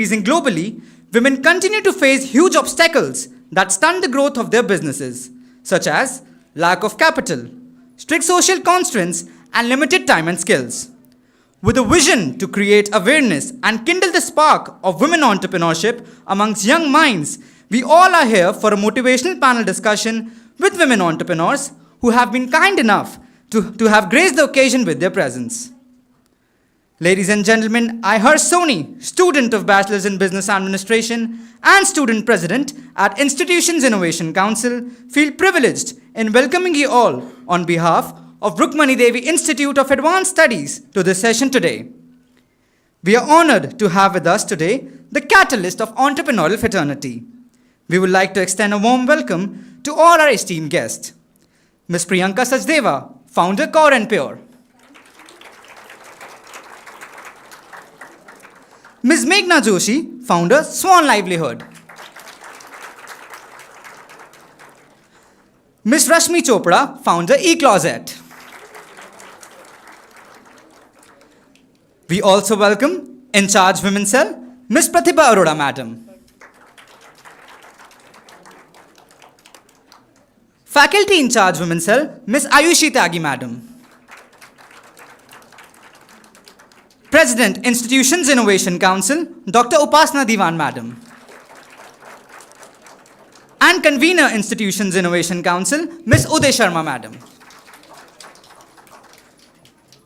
Increasing globally, women continue to face huge obstacles that stunt the growth of their businesses, such as lack of capital, strict social constraints, and limited time and skills. With a vision to create awareness and kindle the spark of women entrepreneurship amongst young minds, we all are here for a motivational panel discussion with women entrepreneurs who have been kind enough to have graced the occasion with their presence. Ladies and gentlemen, I heard Sony, student of Bachelor's in Business Administration and student president at Institutions Innovation Council, feel privileged in welcoming you all on behalf of Rukmini Devi Institute of Advanced Studies to this session today. We are honored to have with us today the catalyst of entrepreneurial fraternity. We would like to extend a warm welcome to all our esteemed guests. Ms. Priyanka Sachdeva, founder Core and Pure. Ms. Meghna Joshi, founder Swan Livelihood. Ms. Rashmi Chopra, founder Ecloset. We also welcome In Charge Women's Cell, Ms. Pratibha Arora Madam. Faculty In Charge Women's Cell, Ms. Ayushi Tyagi Madam. President, Institutions Innovation Council, Dr. Upasana Diwan Madam. And Convener, Institutions Innovation Council, Ms. Uday Sharma Madam.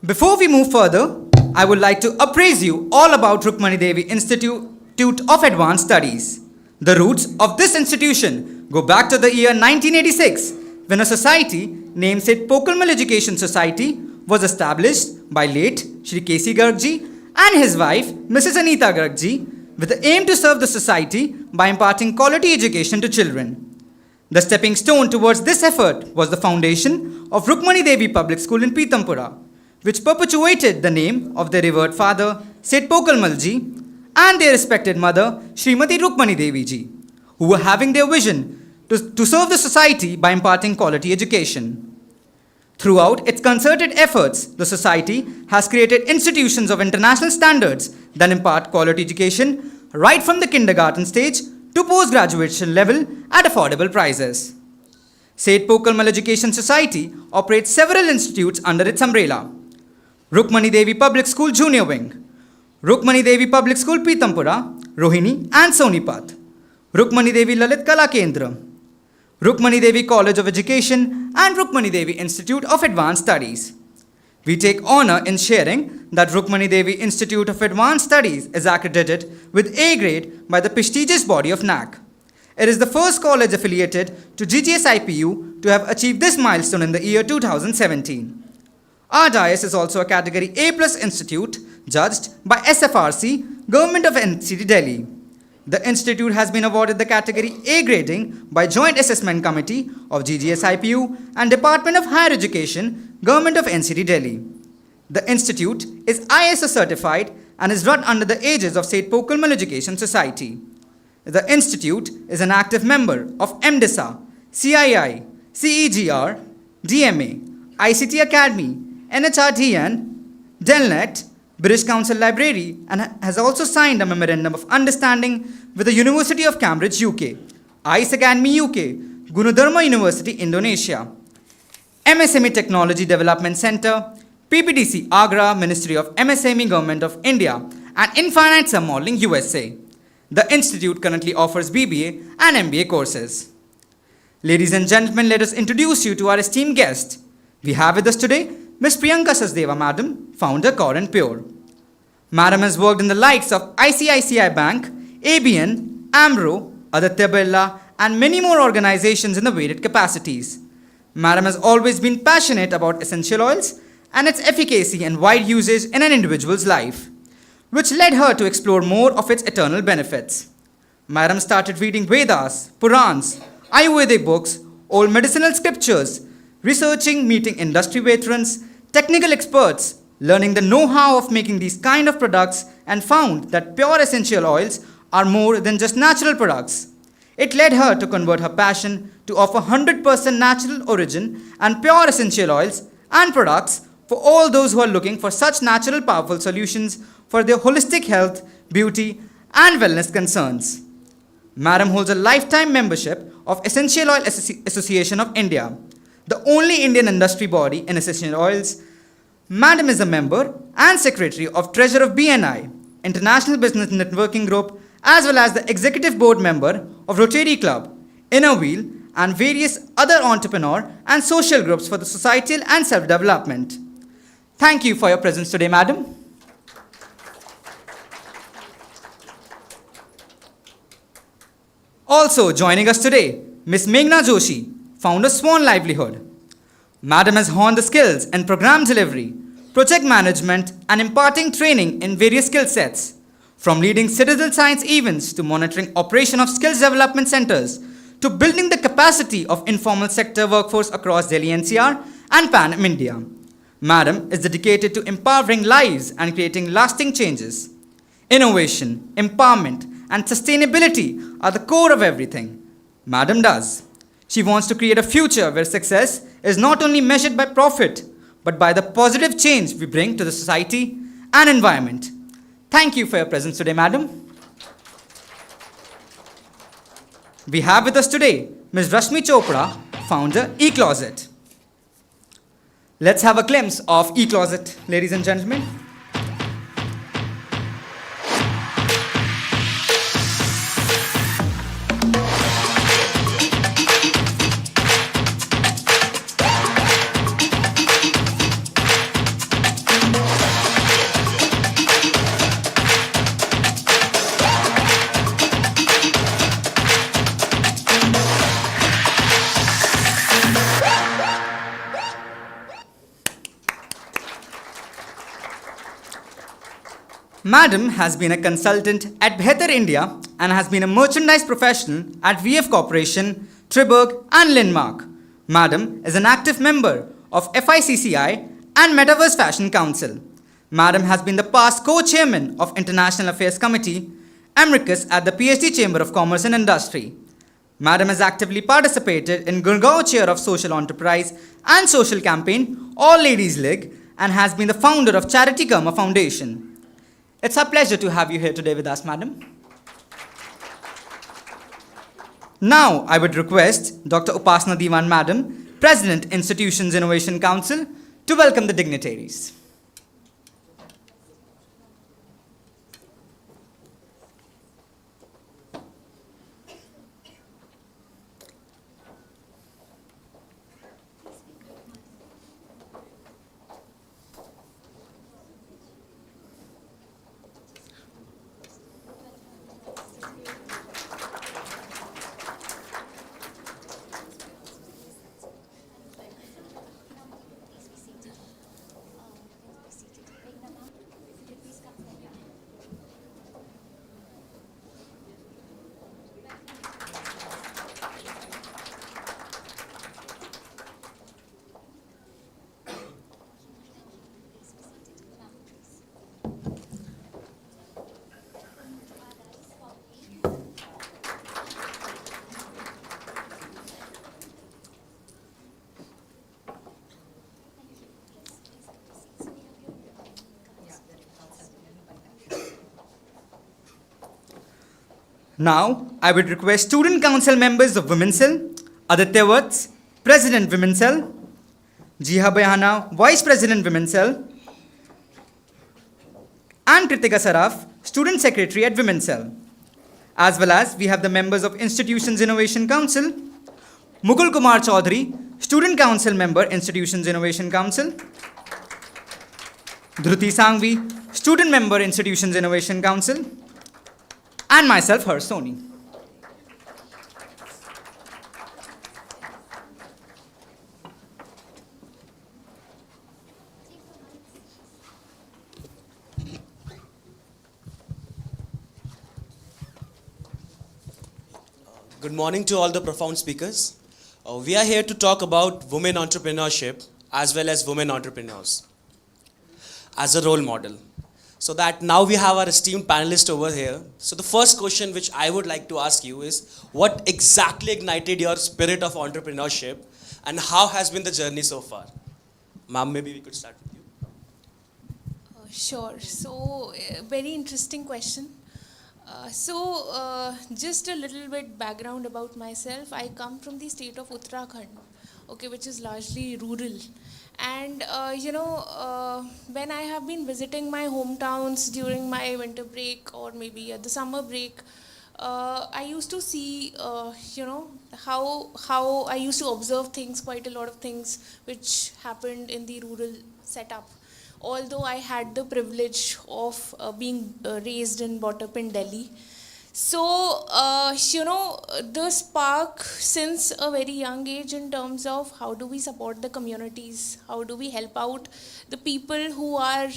Before we move further, I would like to appraise you all about Rukmini Devi Institute of Advanced Studies. The roots of this institution go back to the year 1986, when a society named St. Pokalmal Education Society was established by late Shri K.C. Gargji and his wife, Mrs. Anita Gargji, with the aim to serve the society by imparting quality education to children. The stepping stone towards this effort was the foundation of Rukmini Devi Public School in Pitampura, which perpetuated the name of their revered father, St. Pokalmal Ji, and their respected mother, Srimati Rukmini Devi Ji, who were having their vision to serve the society by imparting quality education. Throughout its concerted efforts, the society has created institutions of international standards that impart quality education right from the kindergarten stage to post-graduation level at affordable prices. St. Pokalmal Education Society operates several institutes under its umbrella. Rukmini Devi Public School Junior Wing, Rukmini Devi Public School Pitampura, Rohini and Sonipat, Rukmini Devi Lalit Kala Kendra, Rukmini Devi College of Education and Rukmini Devi Institute of Advanced Studies. We take honor in sharing that Rukmini Devi Institute of Advanced Studies is accredited with A grade by the prestigious body of NAC. It is the first college affiliated to GGS-IPU to have achieved this milestone in the year 2017. Rdias is also a category A+ institute judged by SFRC, Government of NCT Delhi. The institute has been awarded the category A grading by Joint Assessment Committee of GGS-IPU and Department of Higher Education, Government of NCT Delhi. The institute is ISO certified and is run under the aegis of St. Pokalmal Education Society. The institute is an active member of MDISA, CII, CEGR, DMA, ICT Academy, NHRDN, DELNET, British Council Library, and has also signed a Memorandum of Understanding with the University of Cambridge, UK, ICE Academy, UK, Gunadharma University, Indonesia, MSME Technology Development Center, PPDC Agra, Ministry of MSME, Government of India, and Infinite Sum Modeling, USA. The institute currently offers BBA and MBA courses. Ladies and gentlemen, let us introduce you to our esteemed guest. We have with us today Ms. Priyanka Sachdeva Madam, founder Core and Pure. Madam has worked in the likes of ICICI Bank, ABN, Amro, Aditya Birla, and many more organizations in the varied capacities. Madam has always been passionate about essential oils and its efficacy and wide usage in an individual's life, which led her to explore more of its eternal benefits. Madam started reading Vedas, Purans, Ayurvedic books, old medicinal scriptures, researching, meeting industry veterans, technical experts, learning the know-how of making these kind of products, and found that pure essential oils are more than just natural products. It led her to convert her passion to offer 100% natural origin and pure essential oils and products for all those who are looking for such natural powerful solutions for their holistic health, beauty, and wellness concerns. Madam holds a lifetime membership of Essential Oil Association of India, the only Indian industry body in essential oils. Madam is a member and secretary of Treasurer of BNI, International Business Networking Group, as well as the executive board member of Rotary Club, Inner Wheel, and various other entrepreneur and social groups for the societal and self-development. Thank you for your presence today, Madam. Also joining us today, Ms. Meghna Joshi, founder Swan Livelihood. Madam has honed the skills in program delivery, project management, and imparting training in various skill sets, from leading citizen science events to monitoring operation of skills development centers to building the capacity of informal sector workforce across Delhi NCR and Pan India. Madam is dedicated to empowering lives and creating lasting changes. Innovation, empowerment, and sustainability are the core of everything Madam does. She wants to create a future where success is not only measured by profit, but by the positive change we bring to the society and environment. Thank you for your presence today, Madam. We have with us today Ms. Rashmi Chopra, founder Ecloset. Let's have a glimpse of Ecloset, ladies and gentlemen. Madam has been a consultant at Better India and has been a merchandise professional at VF Corporation, Triberg and Linmark. Madam is an active member of FICCI and Metaverse Fashion Council. Madam has been the past co-chairman of International Affairs Committee, Emeritus at the PhD Chamber of Commerce and Industry. Madam has actively participated in Gurgaon Chair of Social Enterprise and Social Campaign, All Ladies League, and has been the founder of Charity Karma Foundation. It's our pleasure to have you here today with us, Madam. Now, I would request Dr. Upasana Diwan, Madam, President, Institutions Innovation Council, to welcome the dignitaries. Now, I would request Student Council members of Women's Cell, Aditya Vats, President Women's Cell, Jiha Bayana, Vice President Women's Cell, and Kritika Saraf, Student Secretary at Women's Cell. As well as we have the members of Institutions Innovation Council, Mukul Kumar Chaudhary, Student Council member, Institutions Innovation Council, Dhruti Sangvi, Student member, Institutions Innovation Council, and myself, Harsh Soni. Good morning to all the profound speakers. We are here to talk about women entrepreneurship as well as women entrepreneurs as a role model. So that now we have our esteemed panelists over here. So the first question which I would like to ask you is, what exactly ignited your spirit of entrepreneurship and how has been the journey so far? Ma'am, maybe we could start with you. Sure. So, very interesting question. Just a little bit background about myself. I come from the state of Uttarakhand, okay, which is largely rural. And when I have been visiting my hometowns during my winter break or maybe at the summer break, I used to see, how I used to observe things, quite a lot of things which happened in the rural setup. Although I had the privilege of being raised and brought up in Delhi. So, the spark since a very young age in terms of how do we support the communities, how do we help out the people who are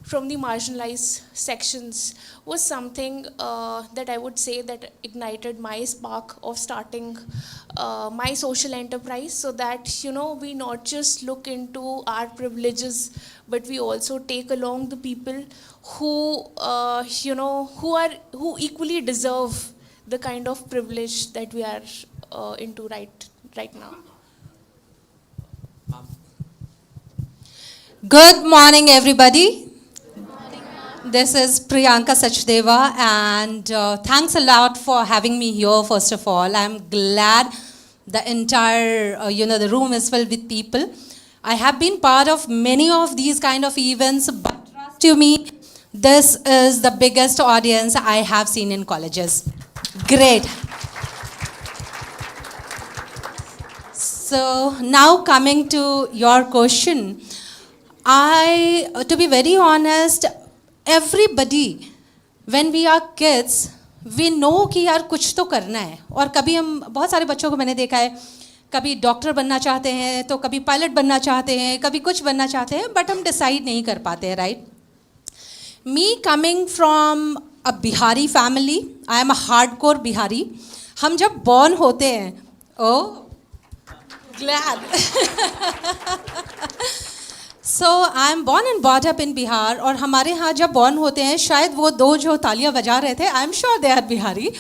from the marginalized sections was something that I would say that ignited my spark of starting my social enterprise, so that we not just look into our privileges, but we also take along the people who who equally deserve the kind of privilege that we are into right now. Good morning, everybody. This is Priyanka Sachdeva, and thanks a lot for having me here. First of all, I'm glad the entire, the room is filled with people. I have been part of many of these kind of events, but trust you me, this is the biggest audience I have seen in colleges. Great. So now coming to your question, to be very honest, everybody, when we are kids, we know कि यार कुछ तो करना है. और कभी हम बहुत सारे बच्चों को मैंने देखा है, कभी डॉक्टर बनना चाहते हैं, तो कभी पायलट बनना चाहते हैं, कभी कुछ बनना चाहते हैं, बट हम डिसाइड नहीं कर पाते हैं, right? Me coming from a Bihari family, I am a hardcore Bihari. हम जब बॉर्न होते हैं, glad. So I am born and bought up in Bihar. और हमारे यहाँ जब बॉर्न होते हैं, शायद वो दो जो तालियां बजा रहे थे, I am sure they are Bihari.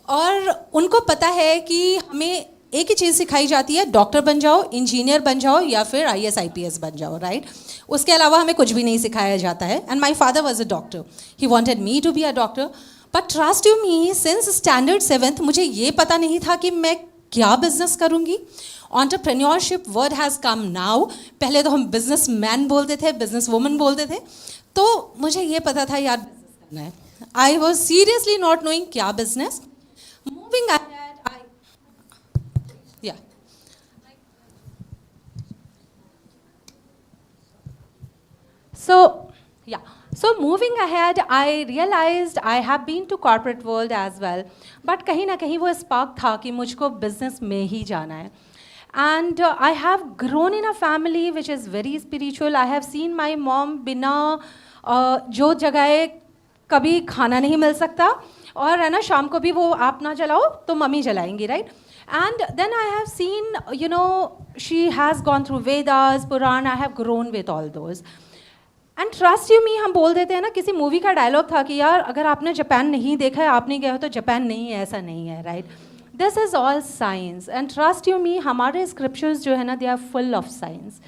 और उनको पता है कि हमें एक ही चीज़ सिखाई जाती है, डॉक्टर बन जाओ, इंजीनियर बन जाओ, या फिर IAS IPS बन जाओ, राइट? उसके अलावा हमें कुछ भी नहीं सिखाया जाता है. And my father was a doctor, he wanted me to be a doctor. But trust you me, since standard 7th मुझे ये पता नहीं था कि मैं क्या बिजनेस करूँगी. Entrepreneurship word has come now. पहले तो हम बिजनेस मैन बोलते थे, बिजनेस वुमन बोलते थे. तो मुझे ये पता था यार बिजनेस करना है. I was seriously not knowing क्या business. Moving So moving ahead, I realized I have been to corporate world as well. But कहीं ना कहीं वो स्पार्क था कि मुझको बिजनेस में ही जाना है. And I have grown in a family which is very spiritual. I have seen my mom बिना जो जगह कभी खाना नहीं मिल सकता, और है ना शाम को भी वो आप ना जलाओ तो मम्मी जलाएंगी, right? And then I have seen, she has gone through Vedas, Puran. I have grown with all those. And trust you me, हम बोल देते हैं ना, किसी मूवी का डायलॉग था कि यार अगर आपने जापान नहीं देखा है, आप नहीं गए हो तो जापान नहीं है, ऐसा नहीं है, right? This is all science. And trust you me, हमारे स्क्रिप्चर्स जो है ना, they are full of science.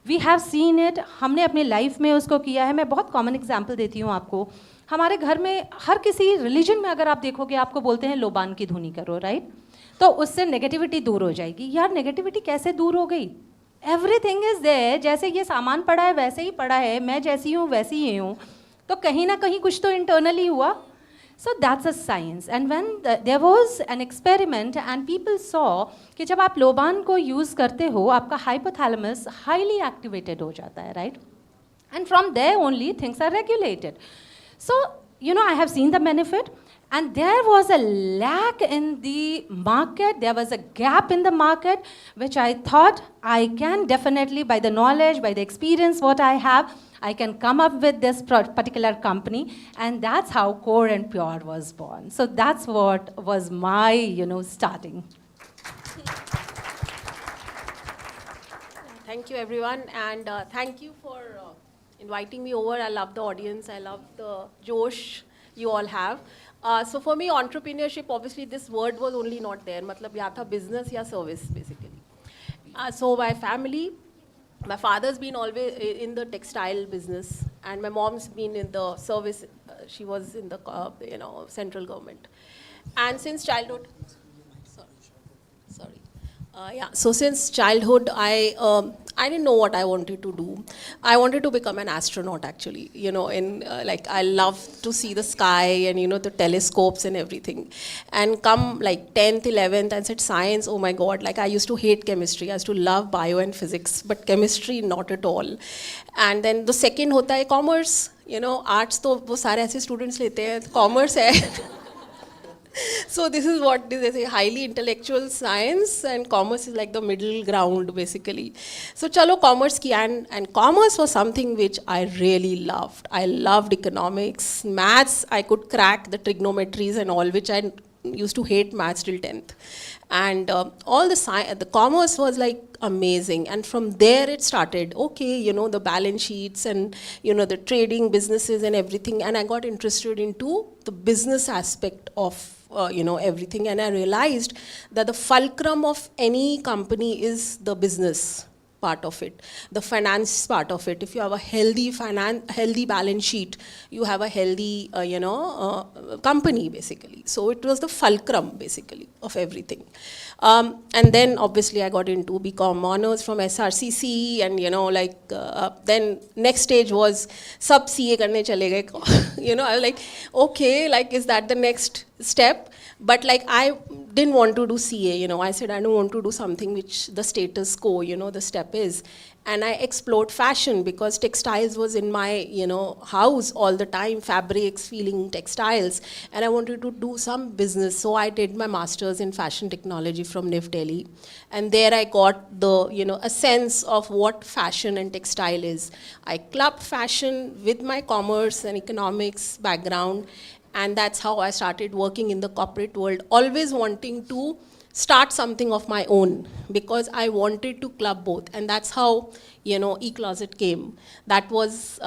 We have seen it, हमने अपनी लाइफ में उसको किया है. मैं बहुत कॉमन एग्जाम्पल देती हूँ आपको. हमारे घर में हर किसी रिलीजन में अगर आप देखोगे, आपको बोलते हैं लोबान की धुनी करो, राइट? तो उससे नेगेटिविटी दूर हो जाएगी. यार नेगेटिविटी कैसे दूर हो गई? Everything is there. जैसे ये सामान पड़ा है वैसे ही पड़ा है, मैं जैसी हूँ वैसी ही हूँ. तो कहीं ना कहीं कुछ तो इंटरनली हुआ. So that's a science. And when there was an experiment and people saw कि जब आप लोबान को यूज़ करते हो, आपका हाइपोथैलेमस हाईली एक्टिवेटेड हो जाता है, right? And from there only things are regulated. So I have seen the benefit. And there was a lack in the market, there was a gap in the market, which I thought I can definitely, by the knowledge, by the experience what I have, I can come up with this particular company. And that's how Core and Pure was born. So that's what was my, starting. Thank you, everyone. And thank you for inviting me over. I love the audience. I love the Josh you all have. So for me, entrepreneurship, obviously this word was only not there. मतलब या था business या service basically. So my family, my father's been always in the textile business, and my mom's been in the service. She was in the central government, and since childhood. Sorry. Yeah. So since childhood, I didn't know what I wanted to do. I wanted to become an astronaut, actually. Like I love to see the sky and the telescopes and everything. And come like 10th, 11th, and said science. Oh my God! Like I used to hate chemistry. I used to love bio and physics, but chemistry not at all. And then the second hota hai commerce. Arts to wo sare aise students lete hain. Commerce hai. So this is what they say, highly intellectual science, and commerce is like the middle ground basically. So chalo commerce ki, and commerce was something which I really loved. I loved economics, maths. I could crack the trigonometries and all, which I used to hate maths till 10th. And all the commerce was like amazing. And from there it started, okay, the balance sheets and, the trading businesses and everything. And I got interested into the business aspect of, everything. And I realized that the fulcrum of any company is the business part of it, the finance part of it. If you have a healthy balance sheet, you have a healthy, company basically. So it was the fulcrum basically of everything. And then obviously I got into BCom honors from SRCC, and then next stage was sub CA karne chale gaye. I was like, okay, like is that the next step? But like I didn't want to do CA, I said I don't want to do something which the status quo, the step is. And I explored fashion because textiles was in my, house all the time, fabrics, feeling textiles. And I wanted to do some business. So I did my master's in fashion technology from NIF Delhi. And there I got the, a sense of what fashion and textile is. I clubbed fashion with my commerce and economics background. And that's how I started working in the corporate world, always wanting to start something of my own because I wanted to club both. And that's how, Ecloset came. That was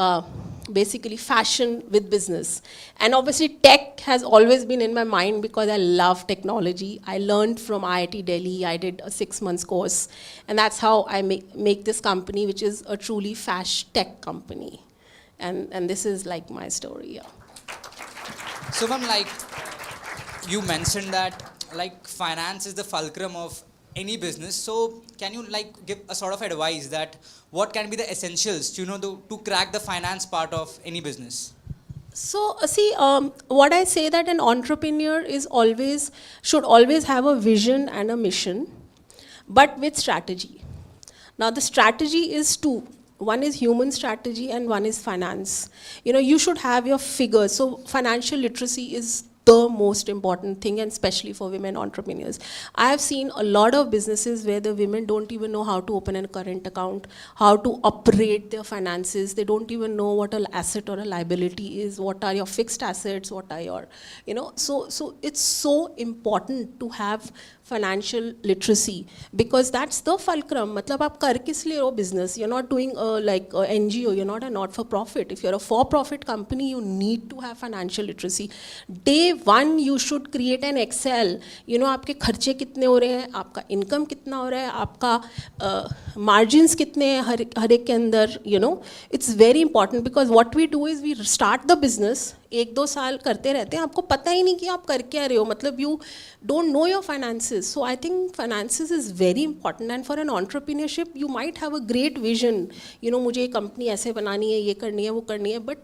basically fashion with business. And obviously tech has always been in my mind because I love technology. I learned from IIT Delhi. I did a 6-month course. And that's how I make this company, which is a truly tech company. And this is like my story, yeah. So, ma'am, like you mentioned that like finance is the fulcrum of any business. So, can you like give a sort of advice that what can be the essentials to to crack the finance part of any business? So see, what I say that an entrepreneur should always have a vision and a mission, but with strategy. Now the strategy is two. One is human strategy and one is finance. You should have your figures. So financial literacy is the most important thing, and especially for women entrepreneurs. I have seen a lot of businesses where the women don't even know how to open a current account, how to operate their finances. They don't even know what an asset or a liability is, what are your fixed assets, what are your, so it's so important to have financial literacy because that's the fulcrum. Matlab aap kar kis liye ho business? You're not doing like a NGO, you're not a not-for-profit. If you're a for-profit company, you need to have financial literacy. Day one, you should create an Excel. आपके खर्चे कितने हो रहे हैं, आपका income कितना हो रहा है, आपका margins कितने हैं हर एक के अंदर. It's very important because what we do is we start the business. 1-2 साल करते रहते हैं, आपको पता ही नहीं कि आप कर क्या रहे हो. मतलब you don't know your finances. So I think finances is very important, and for an entrepreneurship you might have a great vision. मुझे कंपनी ऐसे बनानी है, ये करनी है, वो करनी है, but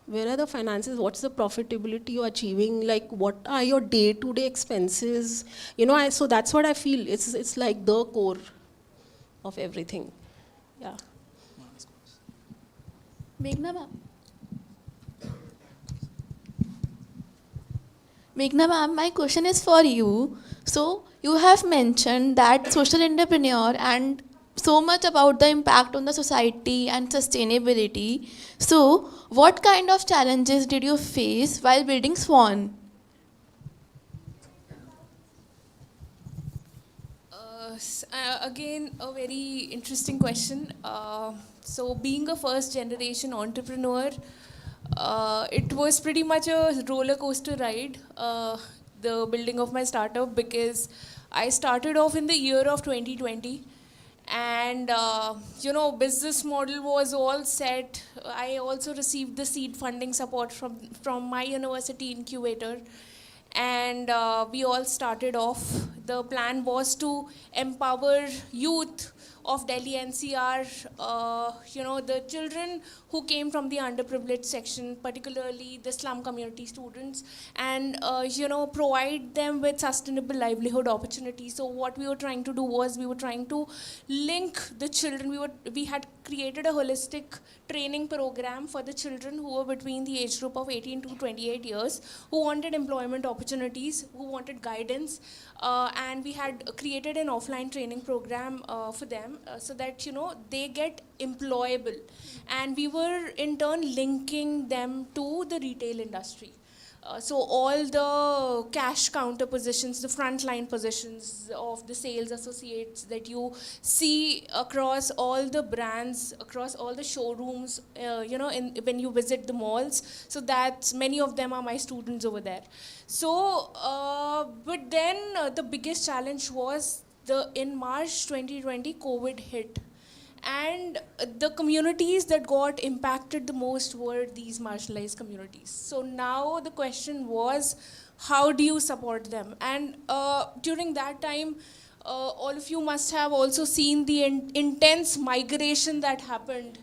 where are the finances? What's the profitability you're achieving? Like what are your day-to-day expenses? So that's what I feel. It's like the core of everything. Yeah. Meghna ma'am, my question is for you. So you have mentioned that social entrepreneur and so much about the impact on the society and sustainability. So what kind of challenges did you face while building Swan? Again, a very interesting question. So being a first generation entrepreneur, it was pretty much a roller coaster ride, the building of my startup, because I started off in the year of 2020, and business model was all set. I also received the seed funding support from my university incubator, and we all started off. The plan was to empower youth of Delhi NCR, the children who came from the underprivileged section, particularly the slum community students, and provide them with sustainable livelihood opportunities. So what we were trying to do was we were trying to link the children. We had created a holistic training program for the children who were between the age group of 18 to 28 years, who wanted employment opportunities, who wanted guidance, and we had created an offline training program for them, so that they get employable, and we were in turn linking them to the retail industry. So all the cash counter positions, the frontline positions of the sales associates that you see across all the brands, across all the showrooms, when you visit the malls. So that many of them are my students over there. So, but then the biggest challenge was in March 2020, COVID hit. And the communities that got impacted the most were these marginalized communities. So now the question was, how do you support them? And during that time, all of you must have also seen the intense migration that happened.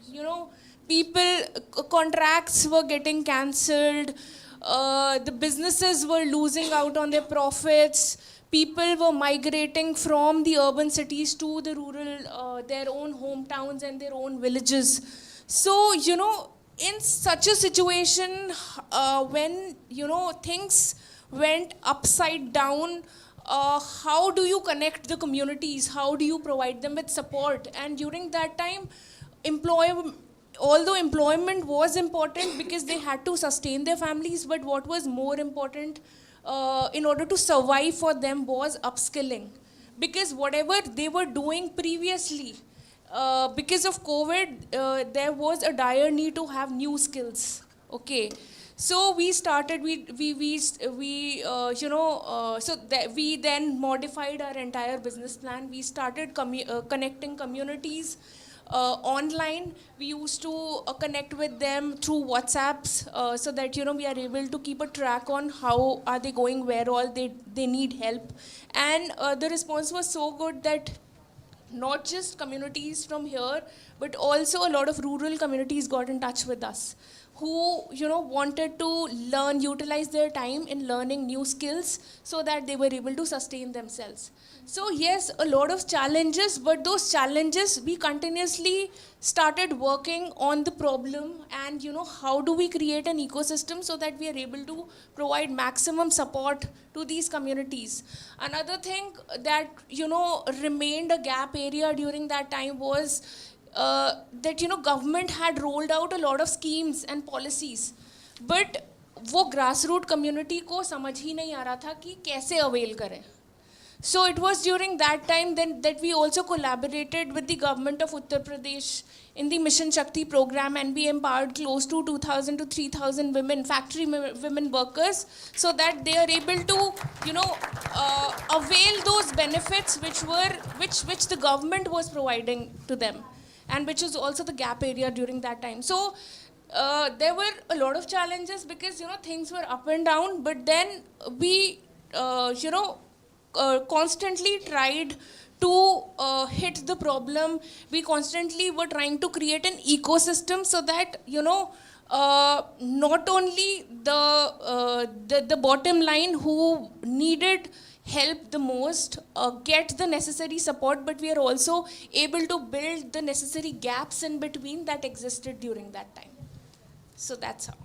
Contracts were getting cancelled, the businesses were losing out on their profits. People were migrating from the urban cities to the rural, their own hometowns and their own villages. So, in such a situation, when, things went upside down, how do you connect the communities? How do you provide them with support? And during that time, although employment was important because they had to sustain their families, but what was more important in order to survive for them was upskilling. Because whatever they were doing previously, because of COVID, there was a dire need to have new skills. Okay, so we started. We then modified our entire business plan. We started connecting communities. Online, we used to connect with them through WhatsApps, so that we are able to keep a track on how are they going, where all they need help. And the response was so good that not just communities from here, but also a lot of rural communities got in touch with us, who wanted to utilize their time in learning new skills so that they were able to sustain themselves. So yes, a lot of challenges, but those challenges, we continuously started working on the problem and how do we create an ecosystem so that we are able to provide maximum support to these communities. Another thing that remained a gap area during that time was that government had rolled out a lot of schemes and policies, but वो grassroots community को समझ ही नहीं आ रहा था कि कैसे avail करें. So it was during that time then that we also collaborated with the government of Uttar Pradesh in the Mission Shakti program, and we empowered close to 2,000 to 3,000 women, factory women workers, so that they are able to, avail those benefits which the government was providing to them, and which is also the gap area during that time. So there were a lot of challenges because things were up and down, but then we constantly tried to hit the problem. We constantly were trying to create an ecosystem so that not only the bottom line who needed help the most get the necessary support, but we are also able to build the necessary gaps in between that existed during that time. So that's how.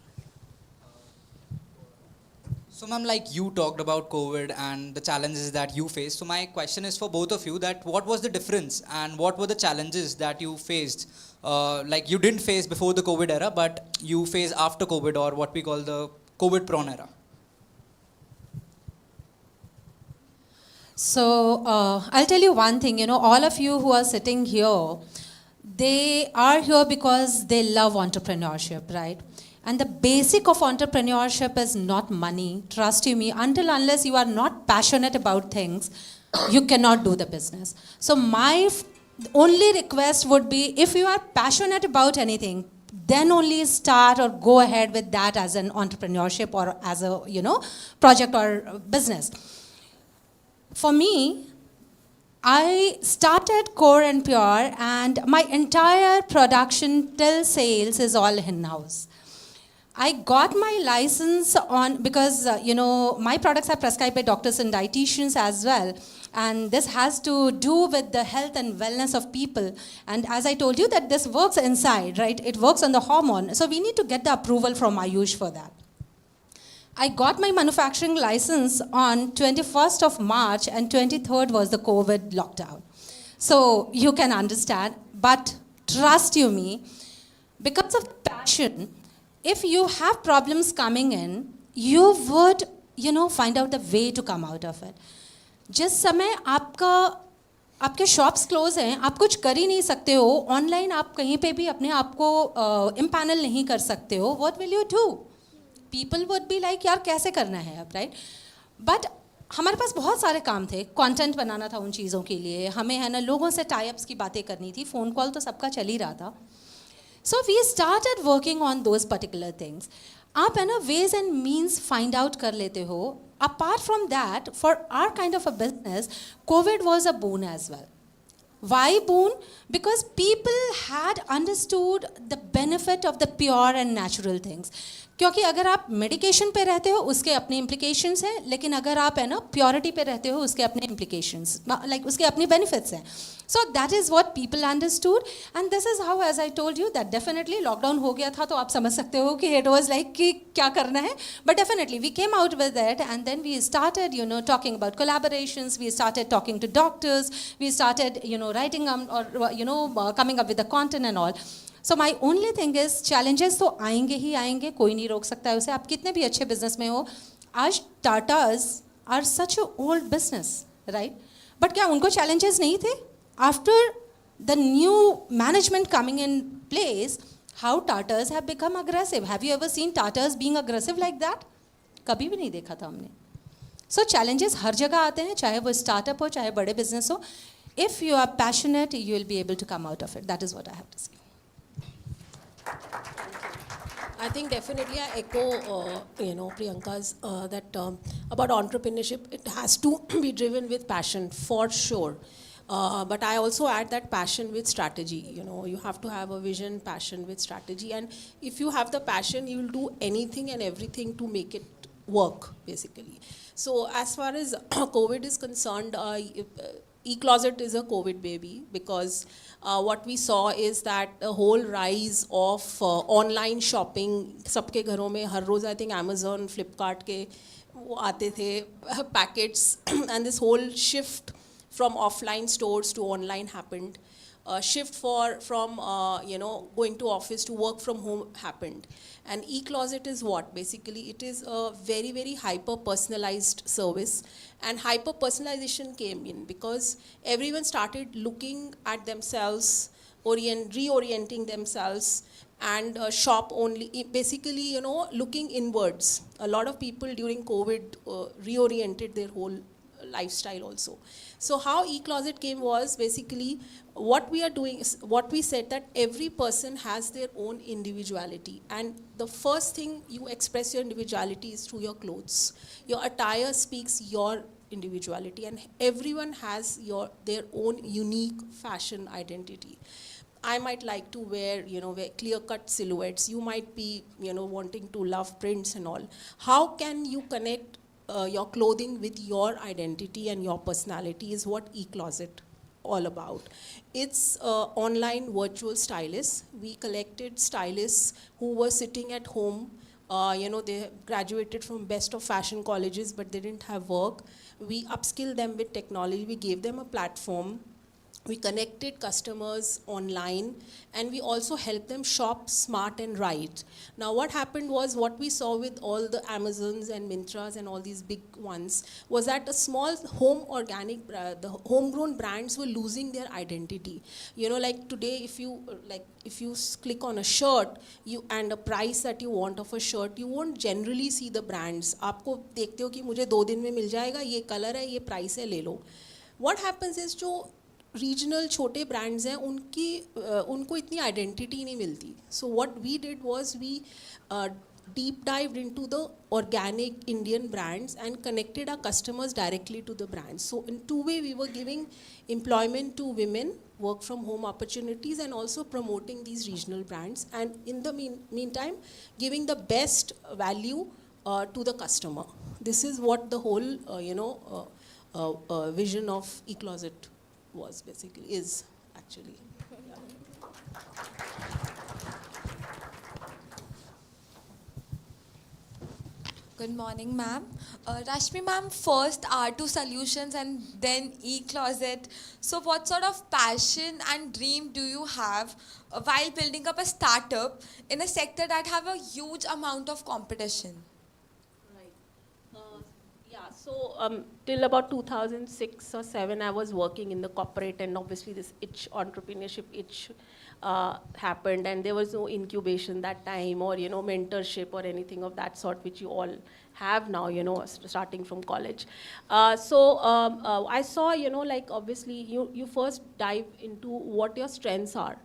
So ma'am, like you talked about COVID and the challenges that you faced. So my question is for both of you, that what was the difference and what were the challenges that you faced? Like you didn't face before the COVID era, but you faced after COVID, or what we call the COVID prone era. So I'll tell you one thing, all of you who are sitting here, they are here because they love entrepreneurship, right? And the basic of entrepreneurship is not money. Trust you me, unless you are not passionate about things, you cannot do the business. So my only request would be, if you are passionate about anything, then only start or go ahead with that as an entrepreneurship or as a, project or business. For me, I started Core and Pure, and my entire production till sales is all in-house. I got my license on because my products are prescribed by doctors and dietitians as well, and this has to do with the health and wellness of people. And as I told you that this works inside, right? It works on the hormone, so we need to get the approval from Ayush for that. I got my manufacturing license on 21st of March, and 23rd was the COVID lockdown. So you can understand, but trust you me, because of passion, if you have problems coming in, you would, find out the way to come out of it. जिस समय आपके shops close हैं, आप कुछ कर ही नहीं सकते हो, ऑनलाइन आप कहीं पे भी अपने आप को इम्पैनल नहीं कर सकते हो, what will you do? People would be like, यार कैसे करना है अब, राइट? बट हमारे पास बहुत सारे काम थे, कंटेंट बनाना था उन चीज़ों के लिए, हमें है ना लोगों से टाई अप्स की बातें करनी थी, फ़ोन कॉल तो सबका चल ही रहा था. So we started working on those particular things. आप है ना ways and means find out कर लेते हो. Apart from that, for our kind of a business, Covid was a boon as well. Why boon? Because people had understood the benefit of the pure and natural things. क्योंकि अगर आप medication पे रहते हो उसके अपने इम्प्लीकेशंस हैं, लेकिन अगर आप है ना प्योरिटी पे रहते हो उसके अपने इम्प्लीकेशंस, लाइक उसके अपने बेनिफिट्स हैं. So that is what people understood, and this is how, as I told you, that definitely lockdown हो गया था तो आप समझ सकते हो कि इट वाज लाइक कि क्या करना है. But definitely we came out with that, and then we started talking about collaborations, we started talking to doctors, we started writing और coming up with the content and all. So my only thing is, challenges तो आएंगे ही आएंगे, कोई नहीं रोक सकता है उसे, आप कितने भी अच्छे बिजनेस में हो. आज Tatas are such a old business, right? But क्या उनको चैलेंजेस नहीं थे? After the new management coming in place, how Tatas have become aggressive. Have you ever seen Tatas being aggressive like that? कभी भी नहीं देखा था हमने. सो चैलेंजेस हर जगह आते हैं, चाहे वो स्टार्टअप हो चाहे बड़े बिजनेस हो. If you are passionate, you will be able to come out of it. That is what I have to say. I think definitely I echo, Priyanka's that about entrepreneurship. It has to be driven with passion for sure. But I also add that passion with strategy. You have to have a vision, passion with strategy. And if you have the passion, you will do anything and everything to make it work, basically. So as far as COVID is concerned, Ecloset is a COVID baby, because what we saw is that the whole rise of online shopping, सबके घरों में हर रोज़ I think Amazon, Flipkart के वो आते थे packets, and this whole shift from offline stores to online happened. Shift from going to office to work from home happened. And Ecloset is what? Basically, it is a very, very hyper-personalized service. And hyper-personalization came in because everyone started looking at themselves, reorienting themselves, and shop only, basically, looking inwards. A lot of people during COVID reoriented their whole lifestyle also. So how Ecloset came was basically what we are doing is what we said, that every person has their own individuality, and the first thing you express your individuality is through your clothes. Your attire speaks your individuality, and everyone has their own unique fashion identity. I might like to wear clear-cut silhouettes. You might be wanting to love prints and all. How can you connect your clothing with your identity and your personality is what Ecloset all about. It's online virtual stylists. We collected stylists who were sitting at home. They graduated from best of fashion colleges, but they didn't have work. We upskilled them with technology. We gave them a platform. We connected customers online, and we also helped them shop smart and right. Now what happened was, what we saw with all the Amazons and Mintras and all these big ones was that a small the homegrown brands were losing their identity. Like today, if you click on a shirt and a price that you want of a shirt, you won't generally see the brands. आपको देखते हो कि मुझे 2 दिन में मिल जाएगा, ये colour है, ये प्राइस है, ले लो. What happens is, जो रीजनल छोटे ब्रांड्स हैं उनको इतनी आइडेंटिटी नहीं मिलती. So what we did was we deep dived into the organic Indian brands and connected our customers directly to the brands. So in two way we were giving employment to women, work from home opportunities, and also promoting these regional brands, and in the meantime giving the best value to the customer. This is what the whole vision of Ecloset was basically, is actually. Good morning, ma'am. Rashmi, ma'am, first R2 Solutions and then Ecloset. So what sort of passion and dream do you have while building up a startup in a sector that have a huge amount of competition? Till about 2006 or 7, I was working in the corporate, and obviously this entrepreneurship itch happened, and there was no incubation that time, or mentorship or anything of that sort, which you all have now, starting from college. I saw, like obviously you first dive into what your strengths are.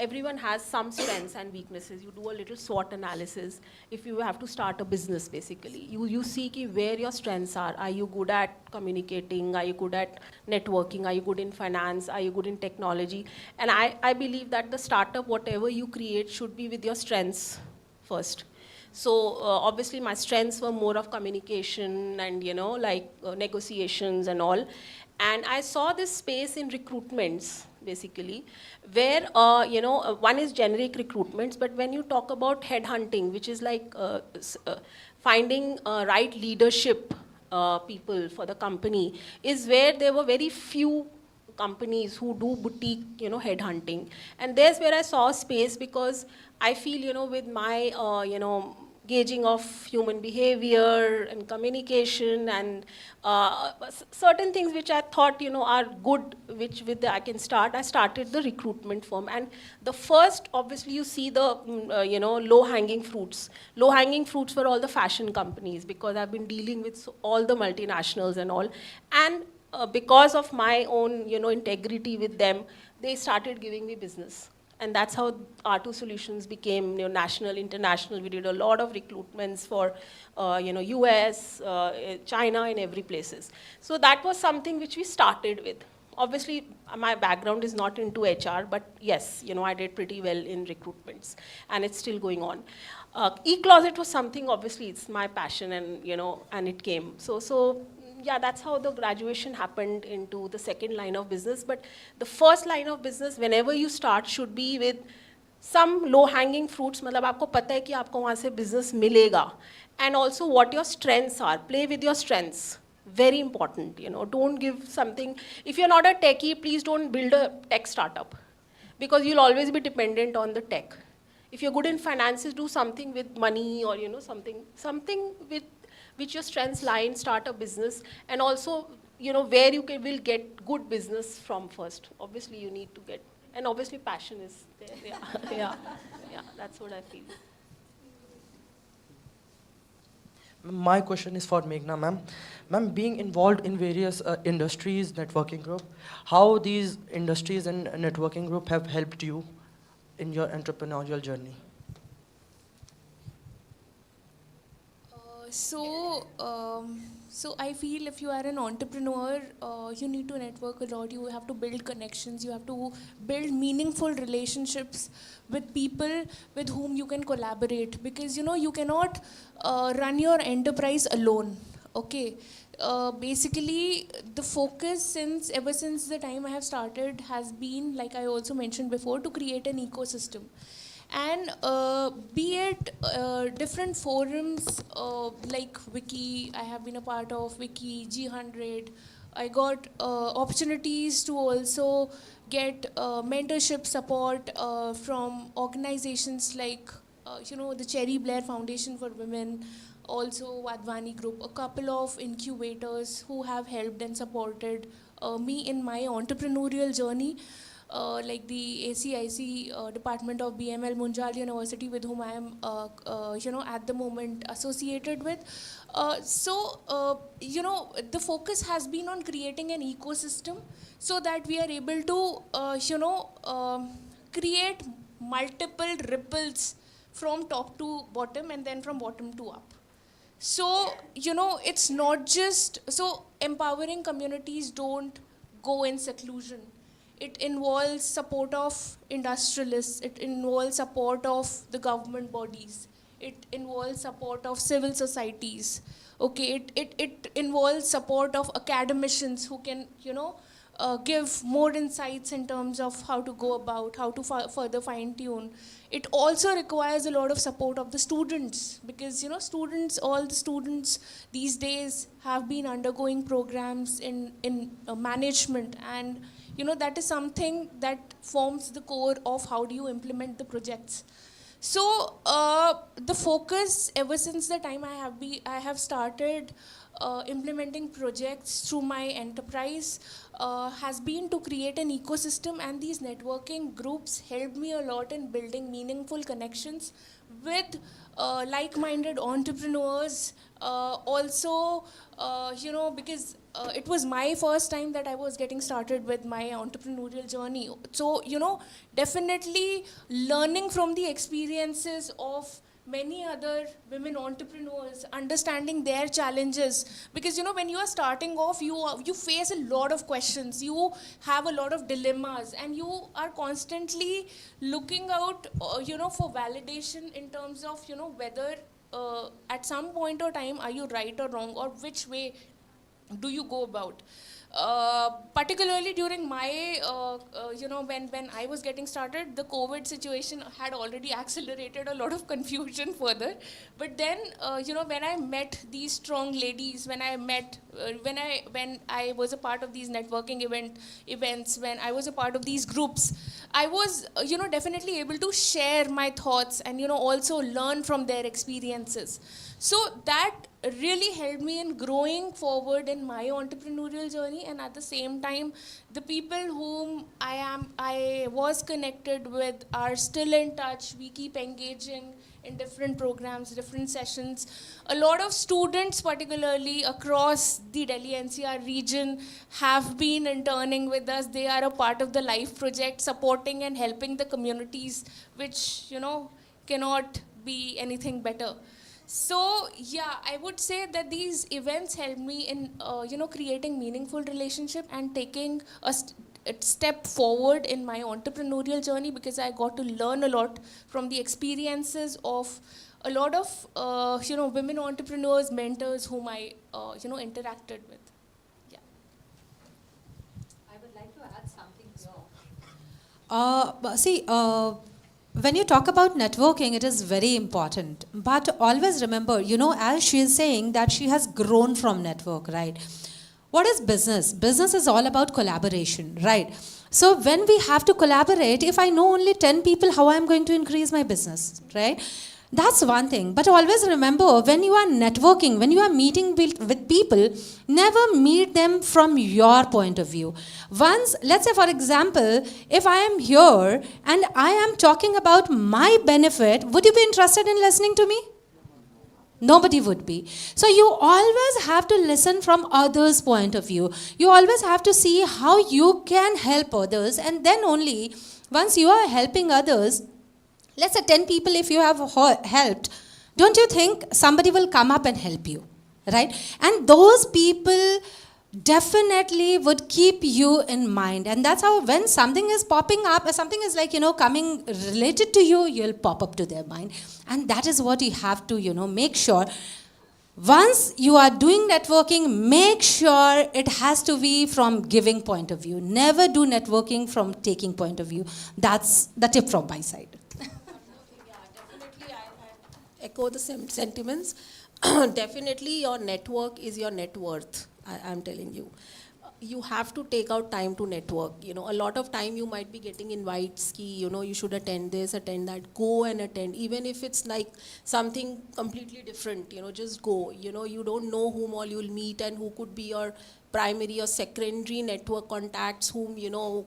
Everyone has some strengths and weaknesses. You do a little SWOT analysis. If you have to start a business, basically, you see where your strengths are. Are you good at communicating? Are you good at networking? Are you good in finance? Are you good in technology? And I believe that the startup, whatever you create, should be with your strengths first. So obviously my strengths were more of communication and, negotiations and all. And I saw this space in recruitments, basically, where, one is generic recruitments, but when you talk about headhunting, which is like finding right leadership people for the company, is where there were very few companies who do boutique, headhunting. And there's where I saw space, because I feel, with my, gauging of human behavior and communication and certain things which I thought, are good, which I can start. I started the recruitment firm. And the first, obviously, you see the, low-hanging fruits. Low-hanging fruits were all the fashion companies, because I've been dealing with all the multinationals and all. And because of my own, integrity with them, they started giving me business. And that's how R2 Solutions became national, international. We did a lot of recruitments for US, China, and every places. So that was something which we started with. Obviously, my background is not into HR, but yes, I did pretty well in recruitments, and it's still going on. Ecloset was something, obviously, it's my passion, and and it came. So yeah, that's how the graduation happened into the second line of business. But the first line of business, whenever you start, should be with some low-hanging fruits. मतलब आपको पता है कि आपको वहाँ से business मिलेगा. And also what your strengths are. Play with your strengths. Very important. Don't give something. If you're not a techie, please don't build a tech startup, because you'll always be dependent on the tech. If you're good in finances, do something with money, or something with which your strengths lie in, start a business. And also, where you will get good business from first. Obviously, you need to get, and obviously passion is there. Yeah, that's what I feel. My question is for Meghna, ma'am. Ma'am, being involved in various industries, networking group, how these industries and networking group have helped you in your entrepreneurial journey? So I feel if you are an entrepreneur, you need to network a lot. You have to build connections. You have to build meaningful relationships with people with whom you can collaborate. Because you cannot run your enterprise alone. Okay. Basically, the focus ever since the time I have started has been, like I also mentioned before, to create an ecosystem. And be it different forums like Wiki, I have been a part of Wiki, G100. I got opportunities to also get mentorship support from organizations like, the Cherry Blair Foundation for Women, also Wadhwani Group, a couple of incubators who have helped and supported me in my entrepreneurial journey. like the ACIC department of BML Munjal University, with whom I am, at the moment associated with. The focus has been on creating an ecosystem so that we are able to, create multiple ripples from top to bottom and then from bottom to up. So, it's not just, so empowering communities don't go in seclusion. It involves support of industrialists, it involves support of the government bodies, it involves support of civil societies, okay, it involves support of academicians who can, give more insights in terms of how to go about, how to further fine tune. It also requires a lot of support of the students, because all the students these days have been undergoing programs in management, and that is something that forms the core of how do you implement the projects. So the focus ever since the time I have started implementing projects through my enterprise has been to create an ecosystem, and these networking groups helped me a lot in building meaningful connections with like-minded entrepreneurs. Also, because it was my first time that I was getting started with my entrepreneurial journey. So, definitely learning from the experiences of many other women entrepreneurs, understanding their challenges, because when you are starting off, you face a lot of questions, you have a lot of dilemmas, and you are constantly looking out for validation in terms of whether at some point or time are you right or wrong, or which way do you go about. Particularly during my, when I was getting started, the COVID situation had already accelerated a lot of confusion further. But then, when I met these strong ladies, when I was a part of these networking events, when I was a part of these groups, I was, definitely able to share my thoughts and, also learn from their experiences. So that really helped me in growing forward in my entrepreneurial journey, and at the same time, the people whom I was connected with are still in touch. We keep engaging in different programs, different sessions. A lot of students, particularly across the Delhi NCR region, have been interning with us. They are a part of the LIFE project, supporting and helping the communities, which, cannot be anything better. So, yeah, I would say that these events helped me in, creating meaningful relationship and taking a step forward in my entrepreneurial journey, because I got to learn a lot from the experiences of a lot of, women entrepreneurs, mentors whom I, interacted with. Yeah. I would like to add something here. When you talk about networking, it is very important. But always remember, as she is saying that she has grown from network, right? What is business? Business is all about collaboration, right? So when we have to collaborate, if I know only 10 people, how I am going to increase my business, right? That's one thing. But always remember, when you are networking, when you are meeting with people, never meet them from your point of view. Once, let's say for example, if I am here and I am talking about my benefit, would you be interested in listening to me? Nobody would be. So you always have to listen from others' point of view. You always have to see how you can help others, and then only once you are helping others, let's say 10 people if you have helped, don't you think somebody will come up and help you, right? And those people definitely would keep you in mind. And that's how when something is popping up, or something is like, coming related to you, you'll pop up to their mind. And that is what you have to, make sure. Once you are doing networking, make sure it has to be from giving point of view. Never do networking from taking point of view. That's the tip from my side. Echo the sentiments. Definitely your network is your net worth, I'm telling you. You have to take out time to network. A lot of time you might be getting invites, you should attend this, attend that. Go and attend. Even if it's like something completely different, just go. You don't know whom all you'll meet and who could be your primary or secondary network contacts whom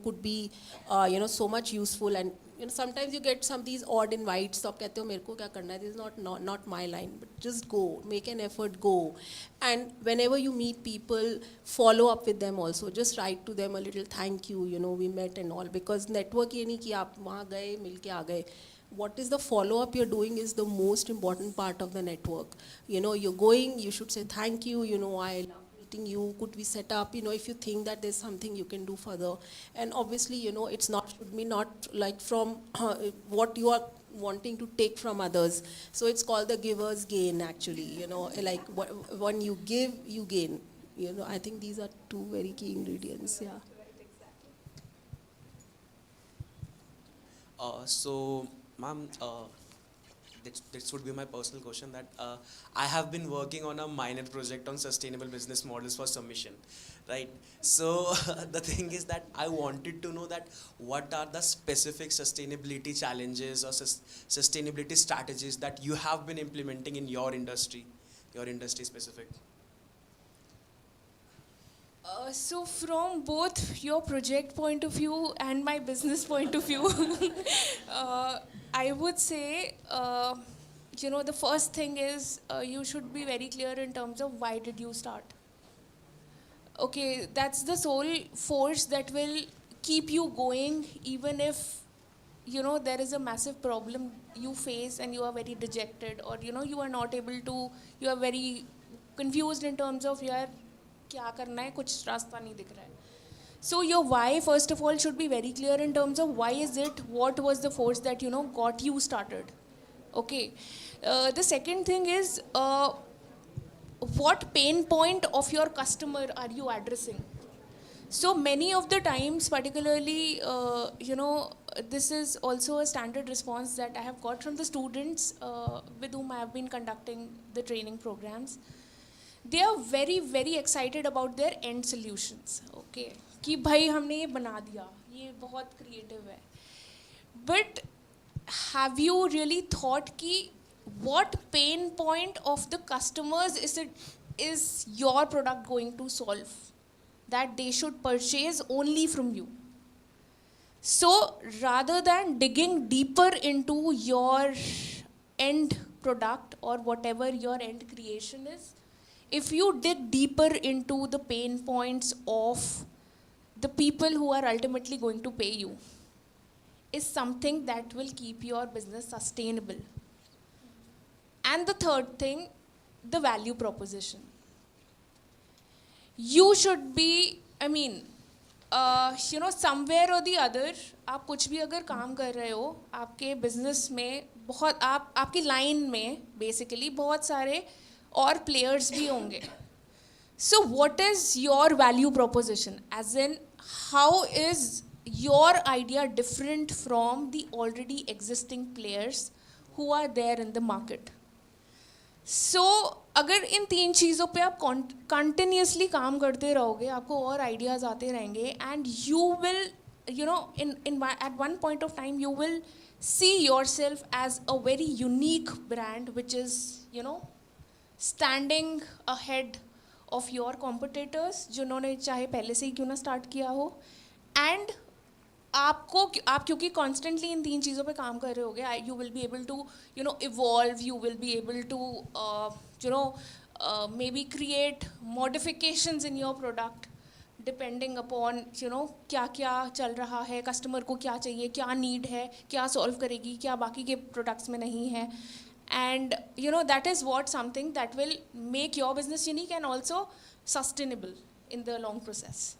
could be so much useful. And sometimes you get some these odd invites, तो आप कहते हो मेरे को क्या करना है, this is not my line, but just go, make an effort, go. And whenever you meet people, follow up with them also, just write to them a little thank you, we met and all, because network ये नहीं कि आप वहाँ गए मिल के आ गए. What is the follow-up you're doing is the most important part of the network. You're going, you should say thank you, I love meeting you, could we set up, if you think that there's something you can do further. And obviously, it's should be not like from what you are wanting to take from others. So it's called the giver's gain actually, like when you give, you gain. I think these are two very key ingredients, yeah. So, ma'am, this would be my personal question that I have been working on a minor project on sustainable business models for submission, right? So the thing is that I wanted to know that what are the specific sustainability challenges or sustainability strategies that you have been implementing in your industry specific? So from both your project point of view and my business point of view, I would say, the first thing is you should be very clear in terms of why did you start. Okay, that's the sole force that will keep you going even if, there is a massive problem you face and you are very dejected, or, you are not able to, you are very confused in terms of यार क्या करना है, कुछ रास्ता नहीं दिख रहा है. So your why, first of all, should be very clear in terms of why is it, what was the force that, got you started. Okay. The second thing is, what pain point of your customer are you addressing? So many of the times, particularly, this is also a standard response that I have got from the students with whom I have been conducting the training programs. They are very, very excited about their end solutions. Okay. कि भाई हमने ये बना दिया, ये बहुत creative है. But have you really thought कि what pain point of the customers is your product going to solve that they should purchase only from you? So rather than digging deeper into your end product or whatever your end creation is, if you dig deeper into the pain points of the people who are ultimately going to pay you, is something that will keep your business sustainable. And the third thing, the value proposition. You should be, somewhere or the other, आप कुछ भी अगर काम कर रहे हो, आपके business में बहुत आपकी line में basically बहुत सारे और players भी होंगे. So what is your value proposition? As in, how is your idea different from the already existing players who are there in the market? So अगर इन तीन चीज़ों पे आप continuously काम करते रहोगे, आपको और ideas आते रहेंगे, and you will, at one point of time, you will see yourself as a very unique brand which is, standing ahead of your competitors, जिन्होंने चाहे पहले से ही क्यों ना start किया हो, and आप क्योंकि constantly इन तीन चीज़ों पे काम कर रहे होगे, you will be able to, evolve, you will be able to, maybe create modifications in your product depending upon, क्या चल रहा है, customer को क्या चाहिए, क्या need है, क्या solve करेगी, क्या बाकी के products में नहीं है. And that is what something that will make your business unique and also sustainable in the long process.